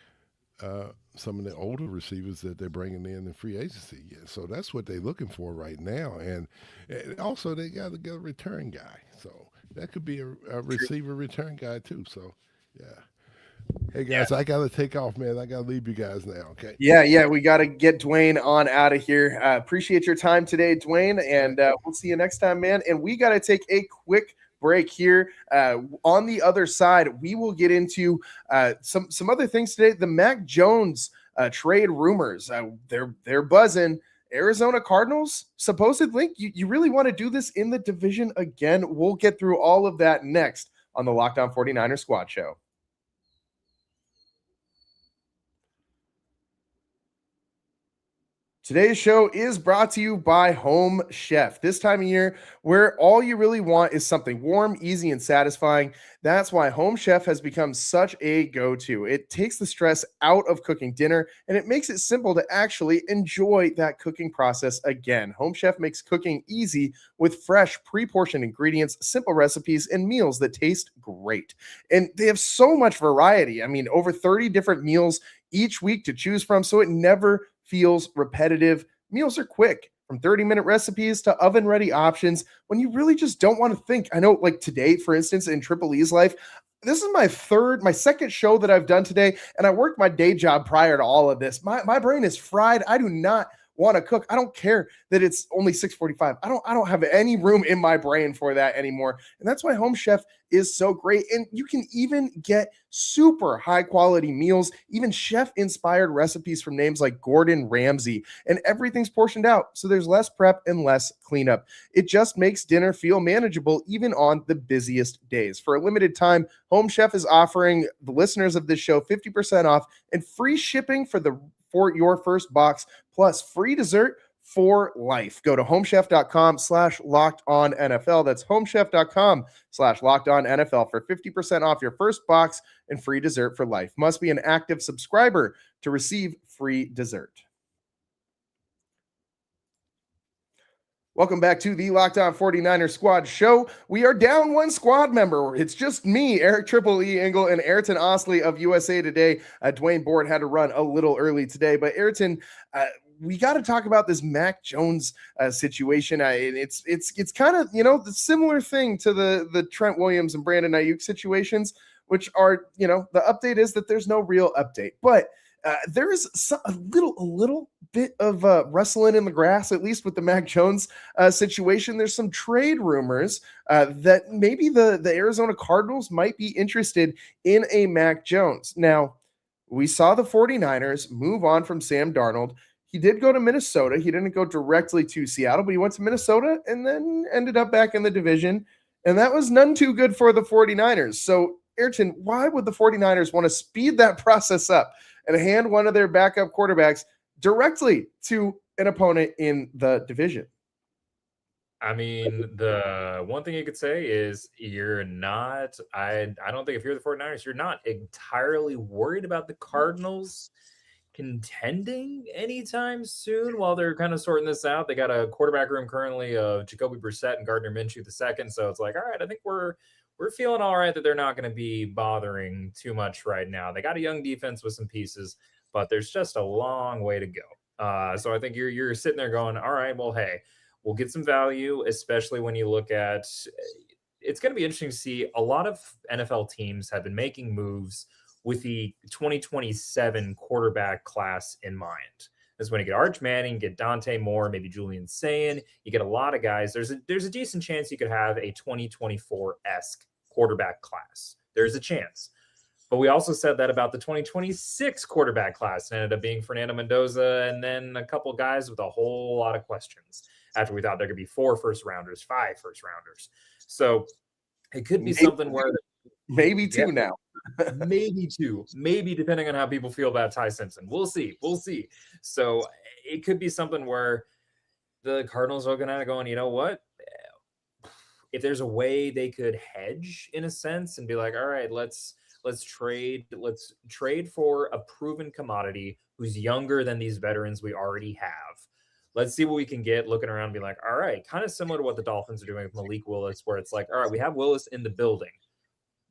S3: some of the older receivers that they're bringing in free agency. Yeah, so that's what they're looking for right now. And also they got to get a return guy. So that could be a receiver return guy too. So, yeah. Hey, guys, I got to take off, man. I got to leave you guys now, okay?
S1: Yeah, we got to get Dwayne on out of here. Appreciate your time today, Dwayne, and we'll see you next time, man. And we got to take a quick break here. On the other side, we will get into some other things today. The Mac Jones trade rumors. They're buzzing. Arizona Cardinals, supposed link. You really want to do this in the division again? We'll get through all of that next on the Locked On 49ers Squad Show. Today's show is brought to you by Home Chef. This time of year, where all you really want is something warm, easy, and satisfying. That's why Home Chef has become such a go-to. It takes the stress out of cooking dinner, and it makes it simple to actually enjoy that cooking process again. Home Chef makes cooking easy with fresh, pre-portioned ingredients, simple recipes, and meals that taste great. And they have so much variety. I mean, over 30 different meals each week to choose from, so it never feels repetitive. Meals are quick, from 30-minute recipes to oven-ready options when you really just don't want to think. I know, like today, for instance, in Triple E's life, this is my second show that I've done today, and I worked my day job prior to all of this. My brain is fried. I do not want to cook. I don't care that it's only 6:45. I don't have any room in my brain for that anymore. And that's why Home Chef is so great. And you can even get super high quality meals, even chef inspired recipes from names like Gordon Ramsay, and everything's portioned out. So there's less prep and less cleanup. It just makes dinner feel manageable even on the busiest days. For a limited time, Home Chef is offering the listeners of this show 50% off and free shipping for your first box, plus free dessert for life. Go to homechef.com/lockedonnfl. That's homechef.com/lockedonnfl for 50% off your first box and free dessert for life. Must be an active subscriber to receive free dessert. Welcome back to the Locked On 49ers Squad Show. We are down one squad member. It's just me, Eric Triple E Engel, and Ayrton Osley of USA Today. Dwayne Board had to run a little early today, but Ayrton, we got to talk about this Mac Jones situation. It's kind of, the similar thing to the Trent Williams and Brandon Aiyuk situations, which are, the update is that there's no real update. But there is a little bit of wrestling in the grass, at least with the Mac Jones situation. There's some trade rumors that maybe the Arizona Cardinals might be interested in a Mac Jones. Now, we saw the 49ers move on from Sam Darnold. He did go to Minnesota. He didn't go directly to Seattle, but he went to Minnesota and then ended up back in the division. And that was none too good for the 49ers. So, Ayrton, why would the 49ers want to speed that process up and hand one of their backup quarterbacks directly to an opponent in the division?
S2: I mean, the one thing you could say is you're not, I don't think if you're the 49ers, you're not entirely worried about the Cardinals contending anytime soon while they're kind of sorting this out. They got a quarterback room currently of Jacoby Brissett and Gardner Minshew II. So it's like, all right, I think we're feeling all right that they're not going to be bothering too much right now. They got a young defense with some pieces, but there's just a long way to go. So I think you're sitting there going, all right, well, hey, we'll get some value, especially when you look at, it's going to be interesting to see. A lot of NFL teams have been making moves with the 2027 quarterback class in mind. That's when you get Arch Manning, get Dante Moore, maybe Julian Sayin. You get a lot of guys. There's a decent chance you could have a 2024-esque quarterback class. There's a chance. But we also said that about the 2026 quarterback class. It ended up being Fernando Mendoza and then a couple guys with a whole lot of questions after we thought there could be 4 first-rounders, 5 first-rounders. So it could be something where
S1: maybe 2 now.
S2: Maybe 2, maybe depending on how people feel about Ty Simpson. We'll see. So it could be something where the Cardinals are going, you know what? If there's a way they could hedge in a sense and be like, all right, let's trade for a proven commodity who's younger than these veterans we already have. Let's see what we can get, looking around and be like, all right, kind of similar to what the Dolphins are doing with Malik Willis, where it's like, all right, we have Willis in the building.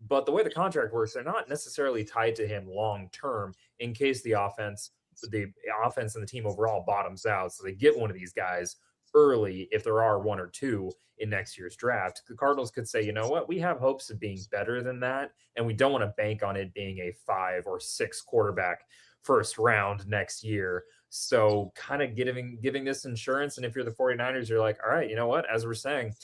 S2: But the way the contract works, they're not necessarily tied to him long term in case the offense and the team overall bottoms out. So they get one of these guys early if there are 1 or 2 in next year's draft. The Cardinals could say, you know what, we have hopes of being better than that, and we don't want to bank on it being a 5 or 6 quarterback first round next year. So kind of giving this insurance. And if you're the 49ers, you're like, all right, you know what, as we're saying,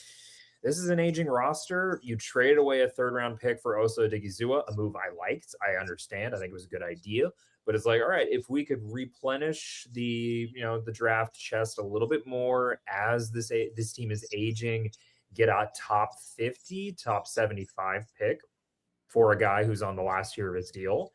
S2: this is an aging roster. You traded away a 3rd-round pick for Osa Odigizua, a move I liked. I understand. I think it was a good idea. But it's like, all right, if we could replenish the draft chest a little bit more as this team is aging, get a top 50, top 75 pick for a guy who's on the last year of his deal,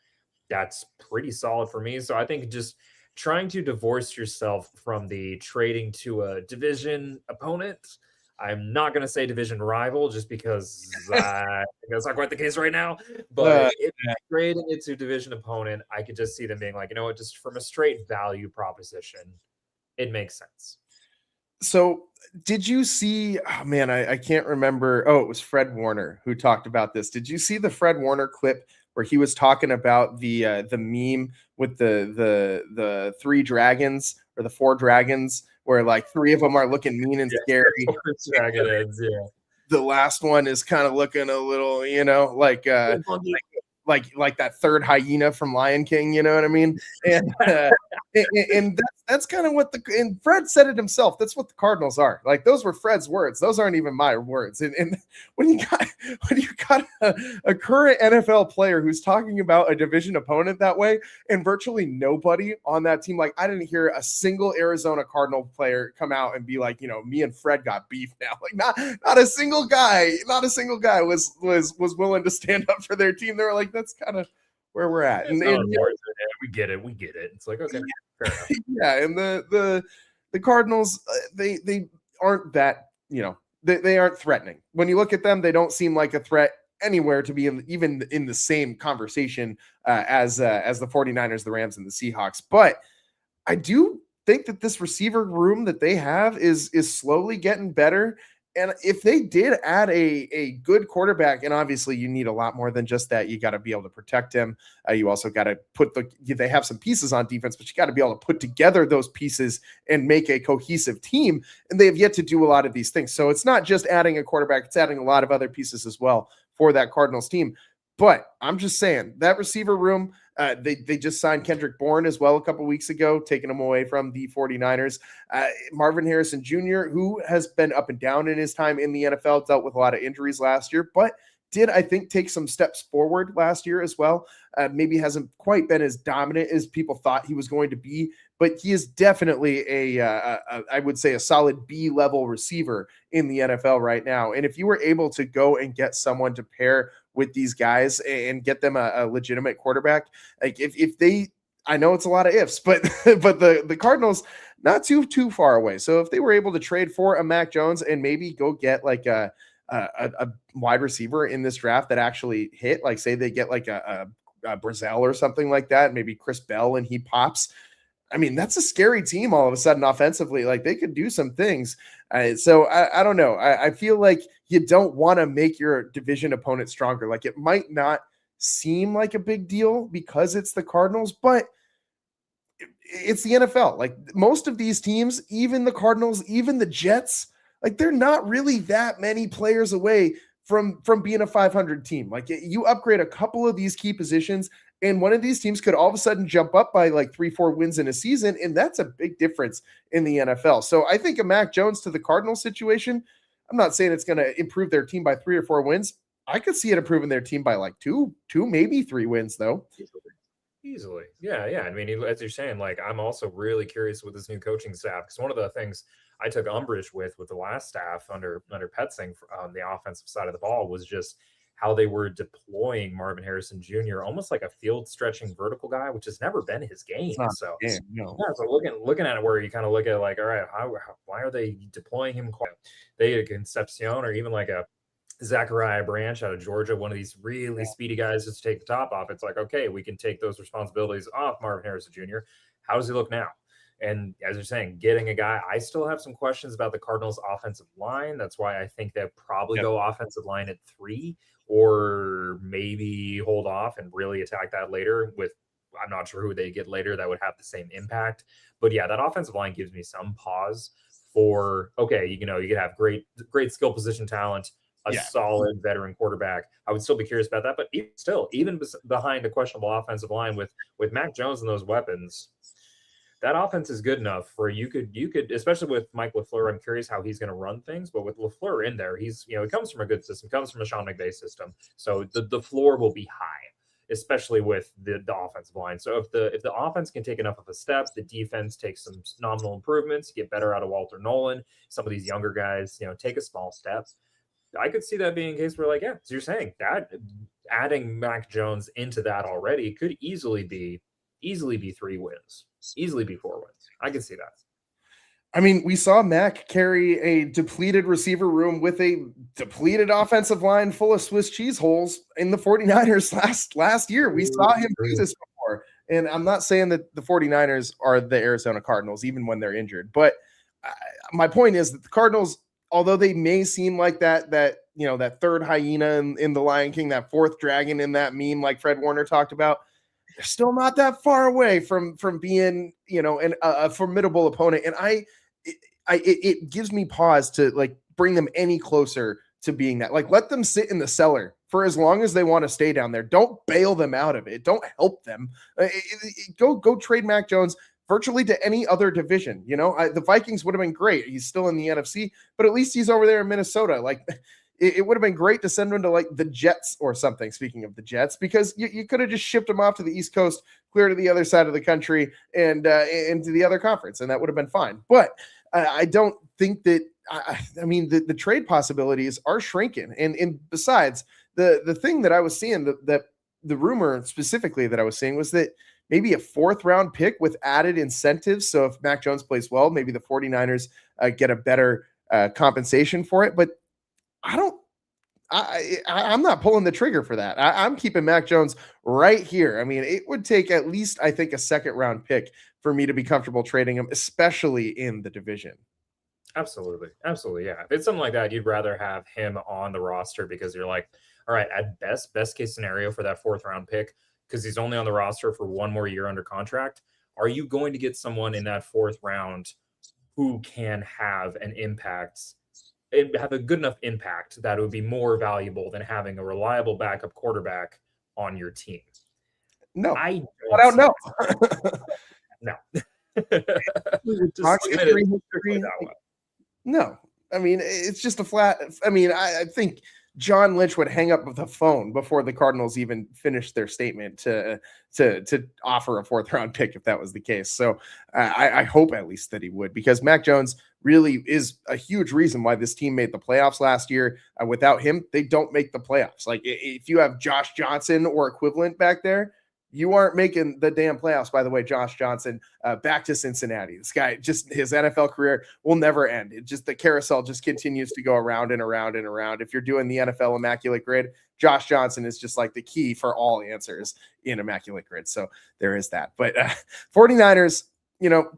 S2: that's pretty solid for me. So I think just trying to divorce yourself from the trading to a division opponent. I'm not going to say division rival just because that's not quite the case right now. But if trading it to division opponent, I could just see them being like, you know what, just from a straight value proposition, it makes sense.
S1: So did you see, oh man, I can't remember. Oh, it was Fred Warner who talked about this. Did you see the Fred Warner clip where he was talking about the meme with the 3 dragons or the 4 dragons, where like 3 of them are looking mean and scary.
S2: Dragon heads, yeah.
S1: The last one is kind of looking a little, like that 3rd hyena from Lion King, you know what I mean? And that's kind of what and Fred said it himself. That's what the Cardinals are. Like, those were Fred's words. Those aren't even my words. And when you got a current NFL player who's talking about a division opponent that way, and virtually nobody on that team, like I didn't hear a single Arizona Cardinal player come out and be like, me and Fred got beef now. Like not a single guy was willing to stand up for their team. They were like, that's kind of where we're at. And
S2: we get it. It's like, okay.
S1: Yeah, and the Cardinals, they aren't that, they aren't threatening. When you look at them, they don't seem like a threat anywhere to be even in the same conversation as the 49ers, the Rams, and the Seahawks. But I do think that this receiver room that they have is slowly getting better. And if they did add a good quarterback, and obviously you need a lot more than just that, you got to be able to protect him. You also got to they have some pieces on defense, but you got to be able to put together those pieces and make a cohesive team. And they have yet to do a lot of these things. So it's not just adding a quarterback, it's adding a lot of other pieces as well for that Cardinals team. But I'm just saying that receiver room, they just signed Kendrick Bourne as well a couple weeks ago, taking him away from the 49ers. Marvin Harrison Jr., who has been up and down in his time in the NFL, dealt with a lot of injuries last year, but did, I think, take some steps forward last year as well. Maybe hasn't quite been as dominant as people thought he was going to be, but he is definitely I would say, a solid B-level receiver in the NFL right now. And if you were able to go and get someone to pair with these guys and get them a legitimate quarterback, like if they, I know it's a lot of ifs, but the Cardinals not too far away. So if they were able to trade for a Mac Jones and maybe go get like a wide receiver in this draft that actually hit, like say they get like a Brazil or something like that, maybe Chris Bell, and he pops. I mean, that's a scary team all of a sudden offensively. Like they could do some things. So I don't know. I feel like you don't want to make your division opponent stronger. Like it might not seem like a big deal because it's the Cardinals, but it's the NFL. Like most of these teams, even the Cardinals, even the Jets, like they're not really that many players away from being a 500 team. Like you upgrade a couple of these key positions and one of these teams could all of a sudden jump up by like 3-4 wins in a season. And that's a big difference in the NFL. So I think a Mac Jones to the Cardinals situation, I'm not saying it's going to improve their team by 3 or 4 wins. I could see it improving their team by like two, maybe 3 wins though.
S2: Easily. Yeah. I mean, as you're saying, like, I'm also really curious with this new coaching staff, because one of the things I took umbrage with the last staff under Petzing on the offensive side of the ball was just how they were deploying Marvin Harrison Jr. almost like a field stretching vertical guy, which has never been his game. So,
S1: no.
S2: Yeah, so looking at it where you kind of look at like, all right, why are they deploying him? They a Concepcion or even like a Zachariah Branch out of Georgia, one of these really speedy guys just to take the top off. It's like, okay, we can take those responsibilities off Marvin Harrison Jr. How does he look now? And as you're saying, getting a guy, I still have some questions about the Cardinals' offensive line. That's why I think they'll probably go offensive line at 3, or maybe hold off and really attack that later with, I'm not sure who they get later that would have the same impact. But yeah, that offensive line gives me some pause for, okay, you could have great skill position talent, a solid veteran quarterback. I would still be curious about that. But even behind a questionable offensive line with Mac Jones and those weapons, that offense is good enough where you could, especially with Mike LaFleur, I'm curious how he's going to run things. But with LaFleur in there, he's, he comes from a good system, comes from a Sean McVay system. So the floor will be high, especially with the offensive line. So if the offense can take enough of a step, the defense takes some nominal improvements, get better out of Walter Nolan, some of these younger guys, take a small step. I could see that being a case where, like, yeah, so you're saying that adding Mac Jones into that already could easily be 3 wins, easily be 4 wins. I can see that.
S1: I mean, we saw Mac carry a depleted receiver room with a depleted offensive line full of Swiss cheese holes in the 49ers last year. We saw him do this before. And I'm not saying that the 49ers are the Arizona Cardinals, even when they're injured. But my point is that the Cardinals, although they may seem like that third hyena in The Lion King, that fourth dragon in that meme like Fred Warner talked about, they're still not that far away from being, a formidable opponent. And it gives me pause to like bring them any closer to being that. Like, let them sit in the cellar for as long as they want to stay down there. Don't bail them out of it. Don't help them. Go trade Mac Jones virtually to any other division. The Vikings would have been great. He's still in the NFC, but at least he's over there in Minnesota. Like, it would have been great to send him to like the Jets or something. Speaking of the Jets, because you could have just shipped him off to the East Coast, clear to the other side of the country, and into the other conference, and that would have been fine. But I don't think that. I mean, the trade possibilities are shrinking, and besides, the thing that I was seeing, that the rumor specifically that I was seeing was that maybe a 4th round pick with added incentives. So if Mac Jones plays well, maybe the 49ers get a better compensation for it. But I'm not pulling the trigger for that. I'm keeping Mac Jones right here. I mean, it would take at least, I think, a 2nd round pick for me to be comfortable trading him, especially in the division.
S2: Absolutely. Yeah. If it's something like that, you'd rather have him on the roster because you're like, all right, at best case scenario for that 4th round pick, because he's only on the roster for 1 more year under contract. Are you going to get someone in that 4th round who can have an impact, have a good enough impact that it would be more valuable than having a reliable backup quarterback on your team?
S1: No,
S2: I
S1: don't know.
S2: No.
S1: Just
S2: history.
S1: No, I mean, it's just a flat. I mean, I think John Lynch would hang up the phone before the Cardinals even finished their statement to offer a 4th round pick if that was the case. So I hope at least that he would, because Mac Jones really is a huge reason why this team made the playoffs last year. Without him, they don't make the playoffs. Like, if you have Josh Johnson or equivalent back there, you aren't making the damn playoffs. By the way, Josh Johnson, back to Cincinnati. This guy, just his NFL career will never end. It just, the carousel just continues to go around and around and around. If you're doing the NFL Immaculate Grid, Josh Johnson is just like the key for all answers in Immaculate Grid. So there is that. But 49ers,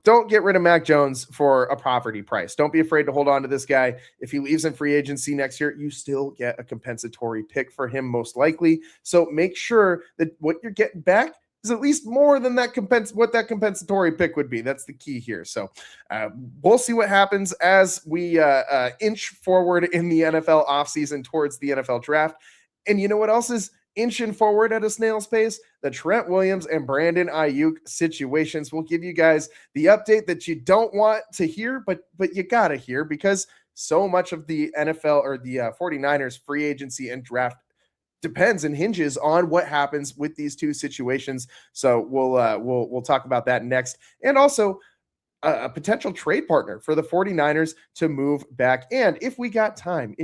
S1: don't get rid of Mac Jones for a poverty price. Don't be afraid to hold on to this guy. If he leaves in free agency next year, you still get a compensatory pick for him, most likely. So make sure that what you're getting back is at least more than what that compensatory pick would be. That's the key here. So we'll see what happens as we inch forward in the NFL offseason towards the NFL draft. And you know what else is inching forward at a snail's pace? The Trent Williams and Brandon Aiyuk situations. We'll give you guys the update that you don't want to hear, but you got to hear, because so much of the NFL or the 49ers free agency and draft depends and hinges on what happens with these two situations. So we'll talk about that next. And also a potential trade partner for the 49ers to move back. And if we got time,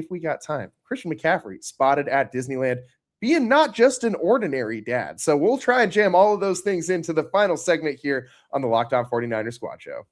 S1: Christian McCaffrey spotted at Disneyland, being not just an ordinary dad. So we'll try and jam all of those things into the final segment here on the Locked On 49ers Squad Show.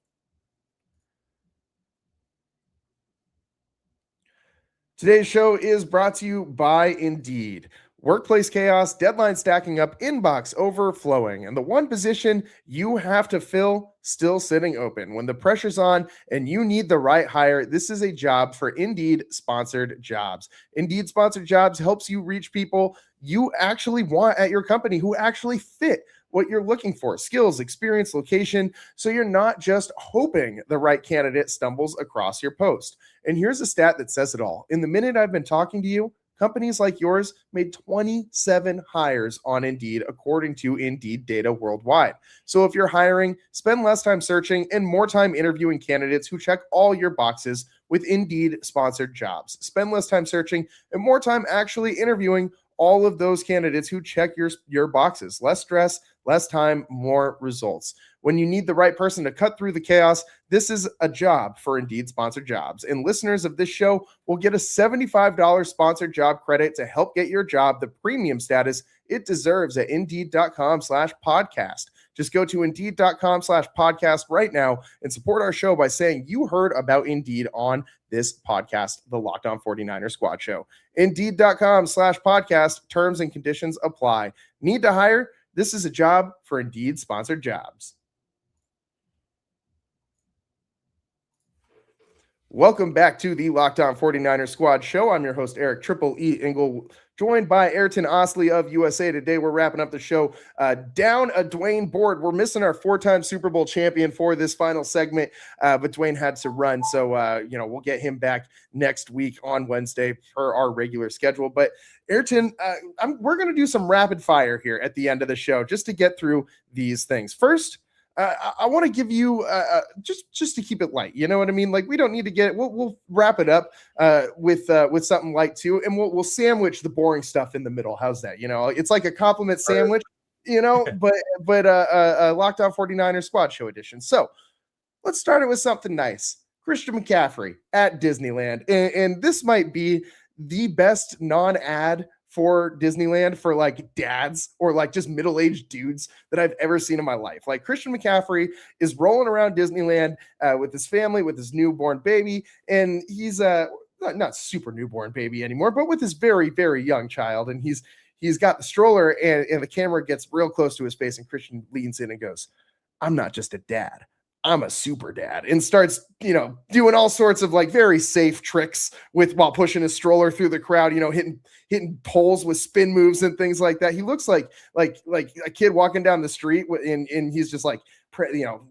S1: Today's show is brought to you by Indeed. Workplace chaos, deadline stacking up, inbox overflowing, and the one position you have to fill still sitting open. When the pressure's on and you need the right hire, this is a job for Indeed sponsored jobs. Indeed sponsored jobs helps you reach people you actually want at your company who actually fit what you're looking for: skills, experience, location. So you're not just hoping the right candidate stumbles across your post. And here's a stat that says it all. In the minute I've been talking to you, companies like yours made 27 hires on Indeed, according to Indeed data worldwide. So if you're hiring, spend less time searching and more time interviewing candidates who check all your boxes with Indeed sponsored jobs. Spend less time searching and more time actually interviewing all of those candidates who check your boxes. Less stress, less time, more results. When you need the right person to cut through the chaos, this is a job for Indeed sponsored jobs. And listeners of this show will get a $75 sponsored job credit to help get your job the premium status it deserves at Indeed.com/podcast. Just go to Indeed.com/podcast right now and support our show by saying you heard about Indeed on this podcast, the Locked On 49ers Squad Show. Indeed.com/podcast. Terms and conditions apply. Need to hire? This is a job for Indeed sponsored jobs. Welcome back to the Locked On 49ers Squad Show. I'm your host, Eric Triple E Engel, joined by Ayrton Osley of USA Today. We're wrapping up the show down a Dwayne board. We're missing our 4-time Super Bowl champion for this final segment, but Dwayne had to run. So, we'll get him back next week on Wednesday per our regular schedule. But Ayrton, we're going to do some rapid fire here at the end of the show just to get through these things. First, I want to give you just to keep it light. You know what I mean? Like, we don't need to get it. We'll wrap it up with something light too, and we'll sandwich the boring stuff in the middle. How's that? It's like a compliment sandwich. But Locked On 49ers Squad Show edition. So let's start it with something nice. Christian McCaffrey at Disneyland, and this might be the best non-ad for Disneyland for like dads or like just middle-aged dudes that I've ever seen in my life. Like, Christian McCaffrey is rolling around Disneyland with his family, with his newborn baby, and he's not super newborn baby anymore, but with his very, very young child, and he's got the stroller, and the camera gets real close to his face, and Christian leans in and goes, "I'm not just a dad, I'm a super dad," and starts, doing all sorts of like very safe tricks while pushing his stroller through the crowd, hitting poles with spin moves and things like that. He looks like a kid walking down the street and he's just like,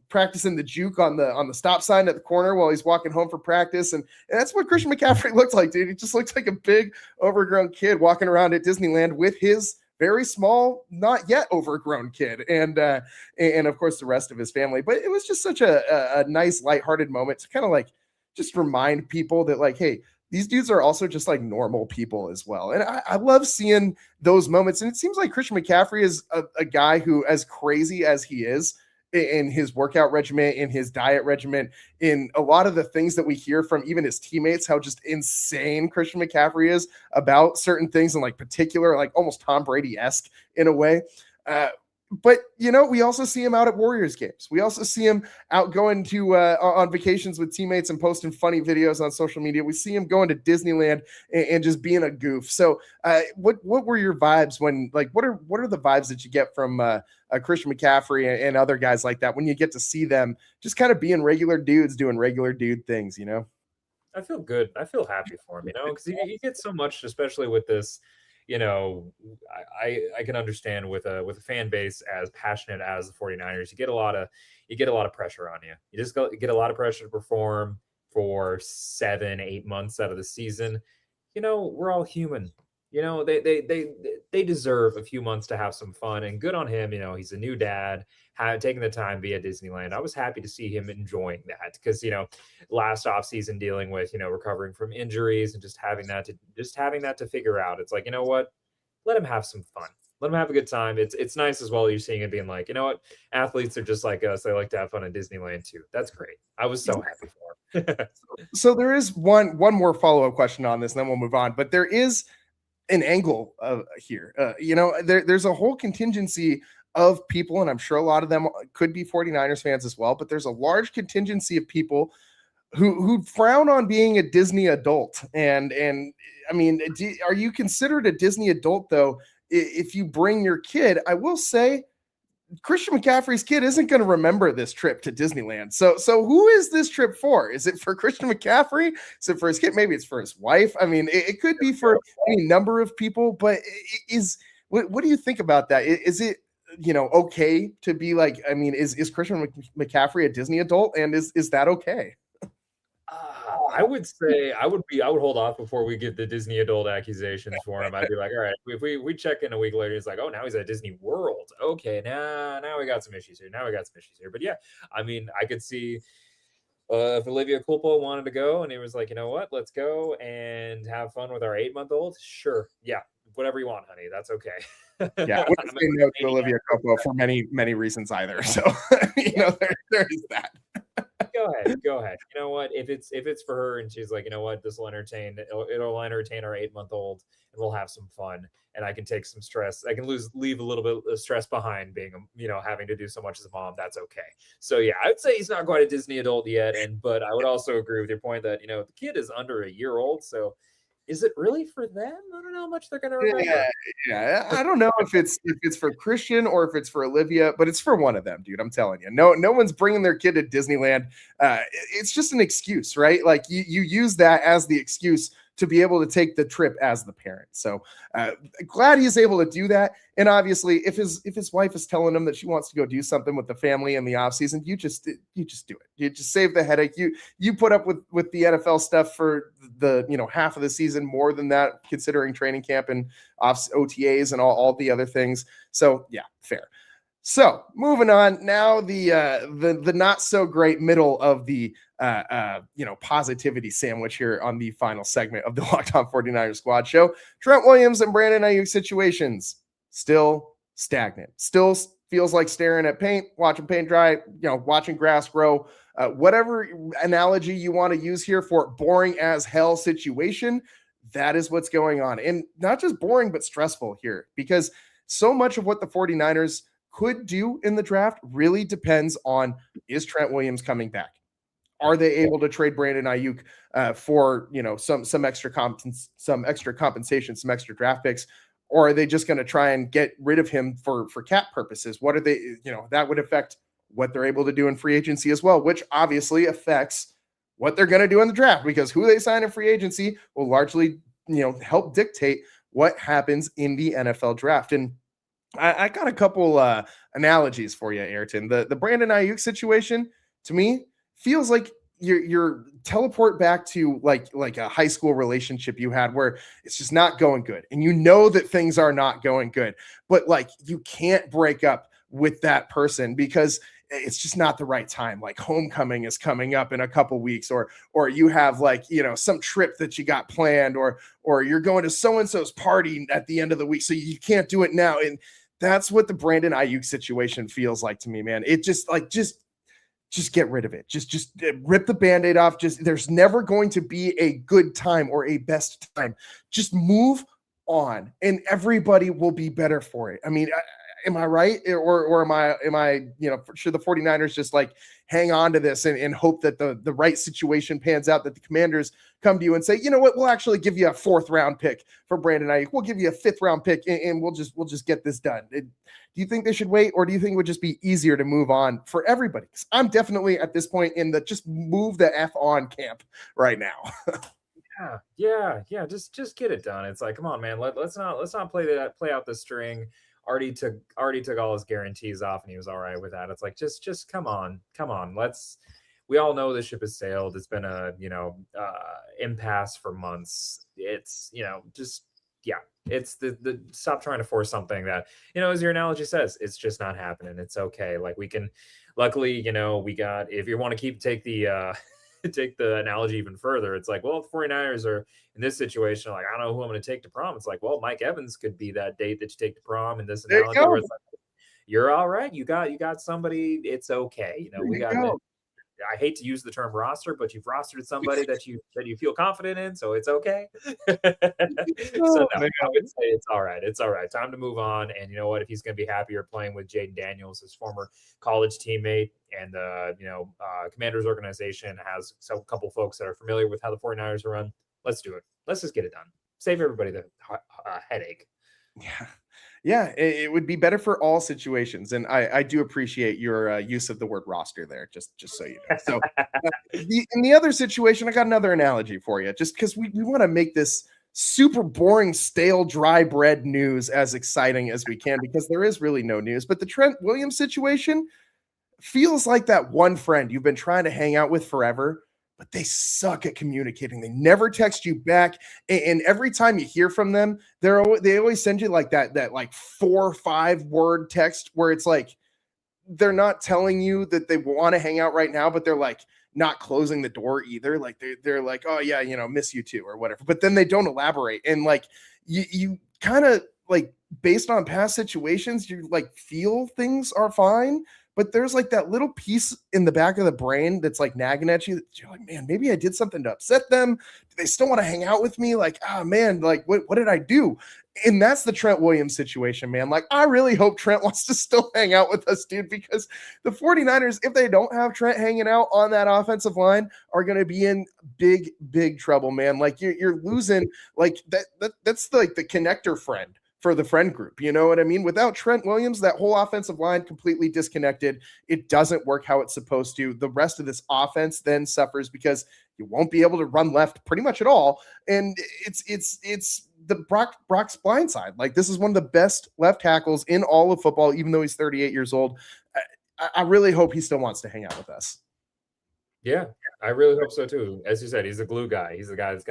S1: practicing the juke on the stop sign at the corner while he's walking home from practice. And that's what Christian McCaffrey looked like, dude. He just looks like a big overgrown kid walking around at Disneyland with his very small, not yet overgrown kid, and of course the rest of his family. But it was just such a nice, lighthearted moment to kind of like just remind people that like, hey, these dudes are also just like normal people as well. And I love seeing those moments. And it seems like Christian McCaffrey is a guy who, as crazy as he is in his workout regimen, in his diet regimen, in a lot of the things that we hear from even his teammates, how just insane Christian McCaffrey is about certain things, and like particular, like almost Tom Brady-esque in a way. But, you know, we also see him out at Warriors games. We also see him out going to on vacations with teammates and posting funny videos on social media. We see him going to Disneyland and just being a goof. So what were your vibes when, like, what are the vibes that you get from Christian McCaffrey and other guys like that when you get to see them just kind of being regular dudes doing regular dude things, you know?
S2: I feel good. I feel happy for him, you know, because you get so much, especially with this. You know, I can understand with a fan base as passionate as the 49ers, you get a lot of pressure on you. You just get a lot of pressure to perform for 7-8 months out of the season. You know, we're all human. You know, they deserve a few months to have some fun, and good on him. You know, he's a new dad, taking the time to be at Disneyland. I was happy to see him enjoying that because, you know, last offseason dealing with, you know, recovering from injuries and just having that to figure out. It's like, you know what, let him have some fun. Let him have a good time. It's nice as well. You're seeing it being like, you know what, athletes are just like us. They like to have fun at Disneyland too. That's great. I was so happy for him.
S1: So there is one more follow-up question on this, and then we'll move on. But there is an angle here. You know, there's a whole contingency of people, and I'm sure a lot of them could be 49ers fans as well, but there's a large contingency of people who frown on being a Disney adult. And I mean, are you considered a Disney adult though if you bring your kid? I will say Christian McCaffrey's kid isn't going to remember this trip to Disneyland. So who is this trip for? Is it for Christian McCaffrey? Is it for his kid? Maybe it's for his wife. I mean, it could be for any number of people, but what do you think about that? Is it, you know, okay to be like, I mean, is Christian McCaffrey a Disney adult, and is that okay?
S2: I would say I would hold off before we get the Disney adult accusations for him. I'd be like, all right, if we check in a week later, it's like, oh, now he's at Disney World. Okay, now we got some issues here. But yeah, I mean, I could see if Olivia Culpo wanted to go and he was like, you know what, let's go and have fun with our 8-month-old. Sure, yeah, whatever you want, honey, that's okay.
S1: Yeah, I wouldn't say no to Olivia Culpo for many reasons either. So you know, there is that.
S2: Go ahead. You know what? If it's for her and she's like, you know what, this will entertain our 8-month-old and we'll have some fun and I can take some stress. I can leave a little bit of stress behind being, you know, having to do so much as a mom. That's okay. So yeah, I would say he's not quite a Disney adult yet. But I would also agree with your point that, you know, the kid is under a year old. So is it really for them? I don't know how much they're going to remember.
S1: Yeah. I don't know if it's for Christian or if it's for Olivia, but it's for one of them, dude. I'm telling you. No one's bringing their kid to Disneyland. It's just an excuse, right? Like you use that as the excuse to be able to take the trip as the parent. So glad he's able to do that. And obviously, if his wife is telling him that she wants to go do something with the family in the offseason, you just do it. You just save the headache. You put up with the NFL stuff for the, you know, half of the season, more than that, considering training camp and OTAs and all the other things. So yeah, fair. So moving on now, the not so great middle of the positivity sandwich here on the final segment of the Locked On 49ers Squad show. Trent Williams and Brandon Aiyuk situations still stagnant. Still feels like staring at paint, watching paint dry, you know, watching grass grow. Whatever analogy you want to use here for boring as hell situation, that is what's going on. And not just boring, but stressful here, because so much of what the 49ers could do in the draft really depends on, is Trent Williams coming back? Are they able to trade Brandon Aiyuk for, you know, some extra compensation, some extra draft picks, or are they just going to try and get rid of him for cap purposes? What are they, you know, that would affect what they're able to do in free agency as well, which obviously affects what they're going to do in the draft, because who they sign in free agency will largely, you know, help dictate what happens in the NFL draft. And I got a couple analogies for you, Ayrton. The Brandon Aiyuk situation, to me, feels like you're teleport back to like a high school relationship you had where it's just not going good, and you know that things are not going good, but like you can't break up with that person because it's just not the right time. Like homecoming is coming up in a couple weeks, or you have like, some trip that you got planned, or you're going to so-and-so's party at the end of the week, so you can't do it now. And that's what the Brandon Aiyuk situation feels like to me, man. It just get rid of it. Just rip the Band-Aid off. There's never going to be a good time or a best time. Just move on and everybody will be better for it. I mean, am I right? Or am I, should the 49ers just like hang on to this and hope that the right situation pans out, that the Commanders come to you and say, you know what, we'll actually give you a 4th round pick for Brandon Aiyuk. We'll give you a 5th round pick and we'll just get this done. Do you think they should wait, or do you think it would just be easier to move on for everybody? 'Cause I'm definitely at this point in the just move the F on camp right now.
S2: Yeah. Just get it done. It's like, come on, man. Let's not play out the string. Already took all his guarantees off, and he was all right with that. It's like, just come on. We all know the ship has sailed. It's been a impasse for months. It's it's the stop trying to force something that, as your analogy says, it's just not happening. It's okay. Like we can, luckily, we got, if you want to take the analogy even further, it's like, well, the 49ers are in this situation, like, I don't know who I'm going to take to prom. It's like, well, Mike Evans could be that date that you take to prom in this analogy where it's like, you're all right. You got somebody. It's okay. We got it. I hate to use the term roster, but you've rostered somebody that you feel confident in, so it's okay. So no, I would say it's all right. It's all right. Time to move on. And you know what? If he's going to be happier playing with Jaden Daniels, his former college teammate, and Commanders organization has a couple folks that are familiar with how the 49ers are run, let's do it. Let's just get it done. Save everybody the headache.
S1: Yeah, it would be better for all situations, and I do appreciate your use of the word roster there, just so you know. So, in the other situation, I got another analogy for you, just because we want to make this super boring, stale, dry bread news as exciting as we can, because there is really no news. But the Trent Williams situation feels like that one friend you've been trying to hang out with forever, but they suck at communicating. They never text you back. And every time you hear from them, they always send you like that like 4 or 5 word text where it's like, they're not telling you that they want to hang out right now, but they're like not closing the door either. Like they're like, oh yeah, miss you too or whatever. But then they don't elaborate. And like, you kind of like, based on past situations, you like feel things are fine, but there's like that little piece in the back of the brain that's like nagging at you. You're like, man, maybe I did something to upset them. Do they still want to hang out with me? Like, man, like what did I do? And that's the Trent Williams situation, man. Like, I really hope Trent wants to still hang out with us, dude, because the 49ers, if they don't have Trent hanging out on that offensive line, are going to be in big, big trouble, man. Like you're losing like that's like the connector friend for the friend group. You know what I mean? Without Trent Williams, that whole offensive line completely disconnected. It doesn't work how it's supposed to. The rest of this offense then suffers because you won't be able to run left pretty much at all. And it's the Brock's blind side. Like, this is one of the best left tackles in all of football, even though he's 38 years old. I really hope he still wants to hang out with us.
S2: Yeah, I really hope so too. As you said, he's the glue guy. He's the guy that's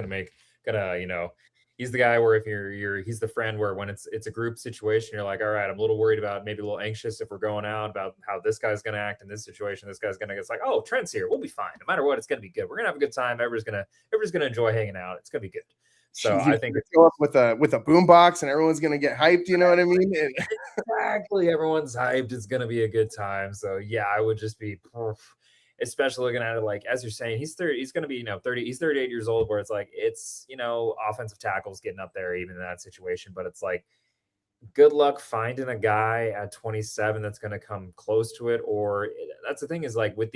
S2: he's the guy where if he's the friend where when it's a group situation, you're like, all right, I'm a little worried about, maybe a little anxious if we're going out about how this guy's going to act in this situation. This guy's going to, it's like, oh, Trent's here. We'll be fine. No matter what, it's going to be good. We're going to have a good time. Everybody's going to enjoy hanging out. It's going to be good. So I think it's
S1: go up with a boom box and everyone's going to get hyped. You know what I mean?
S2: Exactly. Everyone's hyped. It's going to be a good time. So yeah, I would just be, especially looking at it, like, as you're saying, he's 30, he's going to be, 30, he's 38 years old, where it's like, it's, offensive tackles getting up there, even in that situation. But it's like, good luck finding a guy at 27 that's going to come close to it. Or that's the thing is, like, with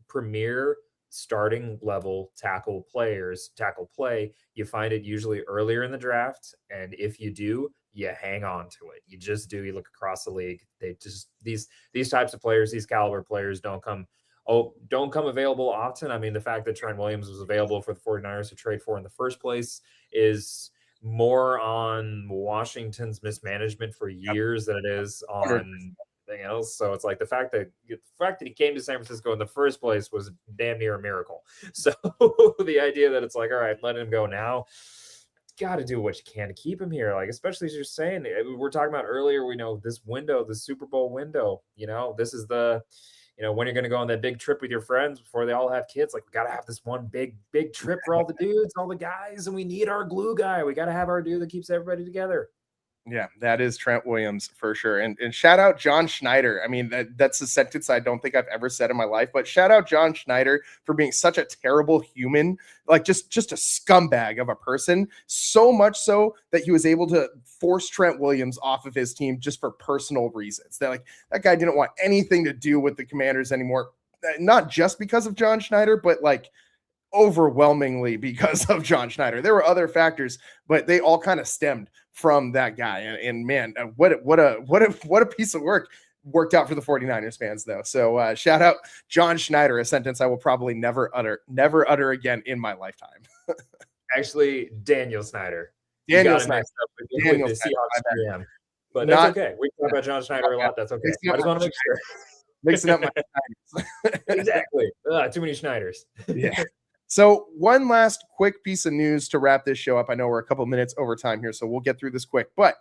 S2: premier starting level tackle play, you find it usually earlier in the draft. And if you do, you hang on to it. You just do. You look across the league. They just, these types of players, these caliber players don't come available often. I mean, the fact that Trent Williams was available for the 49ers to trade for in the first place is more on Washington's mismanagement for years than it is on So it's like the fact that he came to San Francisco in the first place was damn near a miracle. So the idea that it's like, all right, let him go now. Got to do what you can to keep him here. Like, especially as you're saying, we're talking about earlier, we know this window, the Super Bowl window, this is the, when you're going to go on that big trip with your friends before they all have kids, like we got to have this one big trip for all the dudes, all the guys, and we need our glue guy. We got to have our dude that keeps everybody together.
S1: Yeah, that is Trent Williams for sure. And shout out John Schneider. I mean, that's a sentence I don't think I've ever said in my life, but shout out John Schneider for being such a terrible human, like just a scumbag of a person. So much so that he was able to force Trent Williams off of his team just for personal reasons. That guy didn't want anything to do with the Commanders anymore. Not just because of John Schneider, but like overwhelmingly because of John Schneider. There were other factors, but they all kind of stemmed from that guy. And man, what a piece of work worked out for the 49ers fans though. So shout out John Schneider, a sentence I will probably never utter again in my lifetime.
S2: Actually, Daniel Snyder.
S1: Daniel Snyder.
S2: Daniel Snyder. But that's okay. We talk about John Schneider a lot. That's okay. I just want to make sure.
S1: Mixing up my Schneiders.
S2: Exactly. Too many Schneiders.
S1: Yeah. So one last quick piece of news to wrap this show up. I know we're a couple minutes over time here, so we'll get through this quick. But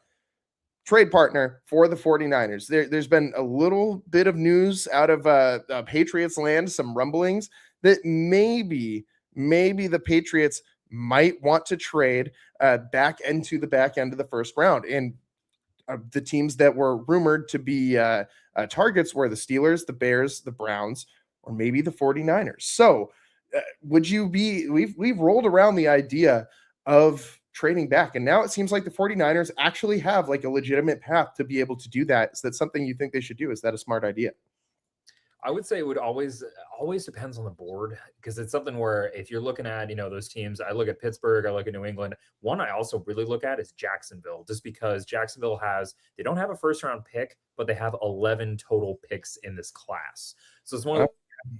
S1: trade partner for the 49ers. There's been a little bit of news out of Patriots land, some rumblings that maybe the Patriots might want to trade back into the back end of the first round. And the teams that were rumored to be targets were the Steelers, the Bears, the Browns, or maybe the 49ers. So would you be, we've rolled around the idea of trading back, and now it seems like the 49ers actually have like a legitimate path to be able to do that. Is that something you think they should do? Is that a smart idea?
S2: I would say it would always depends on the board, because it's something where if you're looking at, those teams, I look at Pittsburgh, I look at New England. One I also really look at is Jacksonville, just because Jacksonville they don't have a first round pick, but they have 11 total picks in this class. So it's one of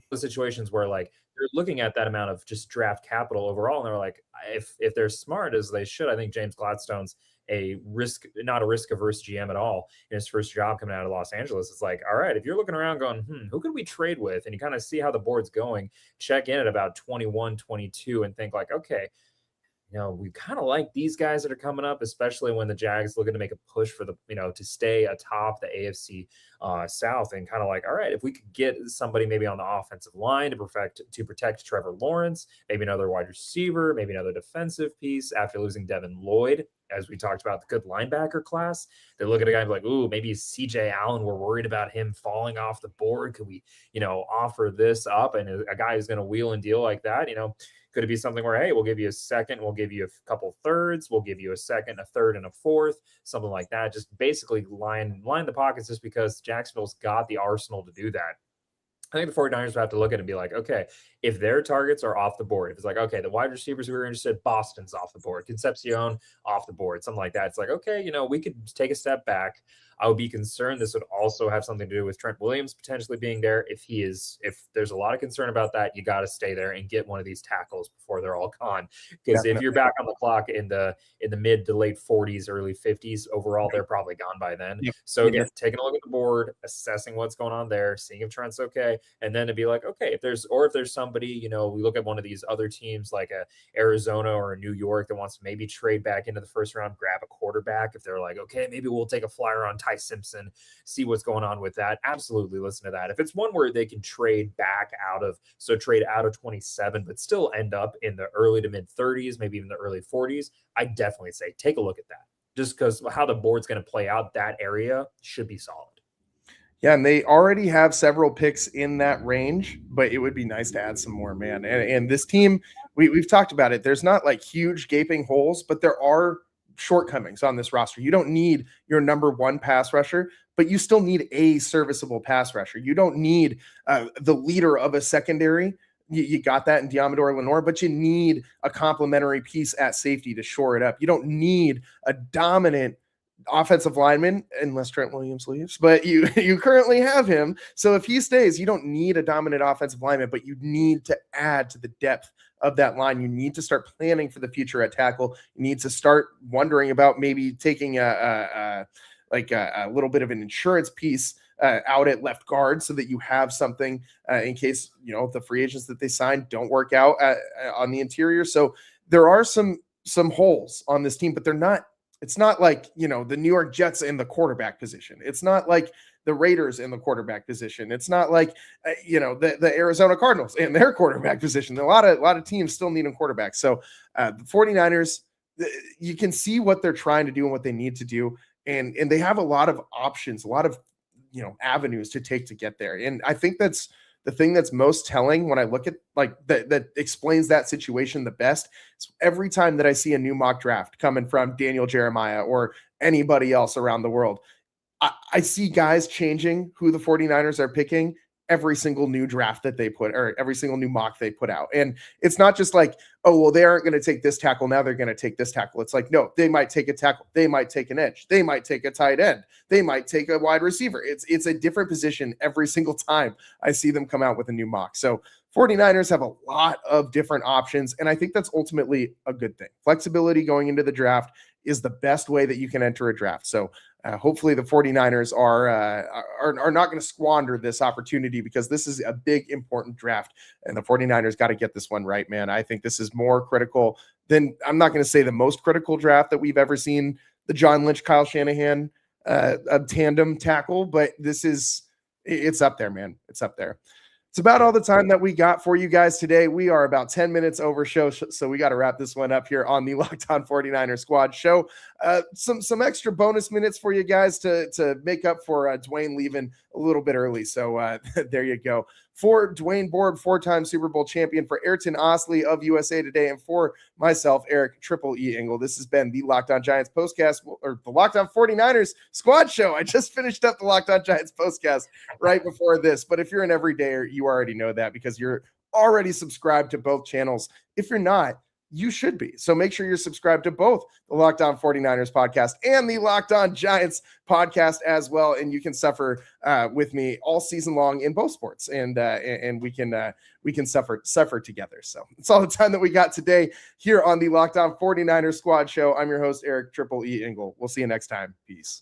S2: those situations where like you're looking at that amount of just draft capital overall, and they're like, if they're smart as they should, I think James Gladstone's not a risk averse GM at all in his first job coming out of Los Angeles. It's like, all right, if you're looking around going, who could we trade with? And you kind of see how the board's going, check in at about 21, 22 and think like, okay, we kind of like these guys that are coming up, especially when the Jags looking to make a push for the, to stay atop the AFC South, and kind of like, all right, if we could get somebody maybe on the offensive line to protect Trevor Lawrence, maybe another wide receiver, maybe another defensive piece after losing Devin Lloyd, as we talked about the good linebacker class. They look at a guy like, ooh, maybe CJ Allen, we're worried about him falling off the board. Could we, offer this up? And a guy who's going to wheel and deal like that, could it be something where, hey, we'll give you a second, we'll give you a couple thirds, we'll give you a second, a third, and a fourth, something like that. Just basically line the pockets, just because Jacksonville's got the arsenal to do that. I think the 49ers would have to look at it and be like, okay, if their targets are off the board, if it's like, okay, the wide receivers who are interested, Boston's off the board, Concepcion off the board, something like that. It's like, okay, we could take a step back. I would be concerned this would also have something to do with Trent Williams potentially being there. If there's a lot of concern about that, you got to stay there and get one of these tackles before they're all gone. Because if you're back on the clock in the mid to late 40s, early 50s, overall, they're probably gone by then. Yeah. So again, taking a look at the board, assessing what's going on there, seeing if Trent's okay, and then to be like, okay, if there's somebody, we look at one of these other teams like a Arizona or a New York that wants to maybe trade back into the first round, grab a quarterback. If they're like, okay, maybe we'll take a flyer on Ty Simpson, see what's going on with that. Absolutely listen to that. If it's one where they can trade out of 27, but still end up in the early to mid 30s, maybe even the early 40s, I definitely say take a look at that, just because how the board's going to play out, that area should be solid.
S1: Yeah, and they already have several picks in that range, but it would be nice to add some more, man. And this team, we've talked about it. There's not like huge gaping holes, but there are shortcomings on this roster. You don't need your number one pass rusher, but you still need a serviceable pass rusher. You don't need the leader of a secondary. You got that in Diamador Lenore, but you need a complementary piece at safety to shore it up. You don't need a dominant offensive lineman unless Trent Williams leaves, but you currently have him. So if he stays, you don't need a dominant offensive lineman, but you need to add to the depth of that line. You need to start planning for the future at tackle. You need to start wondering about maybe taking a little bit of an insurance piece out at left guard so that you have something in case, the free agents that they signed don't work out on the interior. So there are some holes on this team, but it's not like, the New York Jets in the quarterback position. It's not like the Raiders in the quarterback position. It's not like, the Arizona Cardinals in their quarterback position. A lot of teams still need a quarterback. So the 49ers, you can see what they're trying to do and what they need to do. And they have a lot of options, a lot of, avenues to take to get there. And I think that's the thing that's most telling when I look at that explains that situation the best. It's every time that I see a new mock draft coming from Daniel Jeremiah or anybody else around the world, I see guys changing who the 49ers are picking every single new draft that they put, or every single new mock they put out. And it's not just like, oh, well, they aren't going to take this tackle. Now they're going to take this tackle. It's like, no, they might take a tackle. They might take an edge. They might take a tight end. They might take a wide receiver. It's a different position every single time I see them come out with a new mock. So 49ers have a lot of different options. And I think that's ultimately a good thing. Flexibility going into the draft is the best way that you can enter a draft. So hopefully the 49ers are not going to squander this opportunity, because this is a big, important draft, and the 49ers got to get this one right, man. I think this is more critical than, I'm not going to say the most critical draft that we've ever seen, the John Lynch, Kyle Shanahan a tandem tackle, but it's up there, man. It's up there. It's about all the time that we got for you guys today. We are about 10 minutes over show, so we got to wrap this one up here on the Locked On 49er Squad show. Some extra bonus minutes for you guys to make up for Dwayne leaving a little bit early. So there you go. For Dwayne Board, 4-time Super Bowl champion, for Ayrton Osley of USA Today, and for myself, Eric Triple E Engel, this has been the Locked On Giants postcast, or the Locked On 49ers Squad show. I just finished up the Locked On Giants postcast right before this, but if you're an everydayer, you already know that because you're already subscribed to both channels. If you're not, you should be. So make sure you're subscribed to both the Locked On 49ers podcast and the Locked On Giants podcast as well. And you can suffer with me all season long in both sports, and we can suffer together. So it's all the time that we got today here on the Locked On 49ers Squad show. I'm your host, Eric Triple E Engel. We'll see you next time. Peace.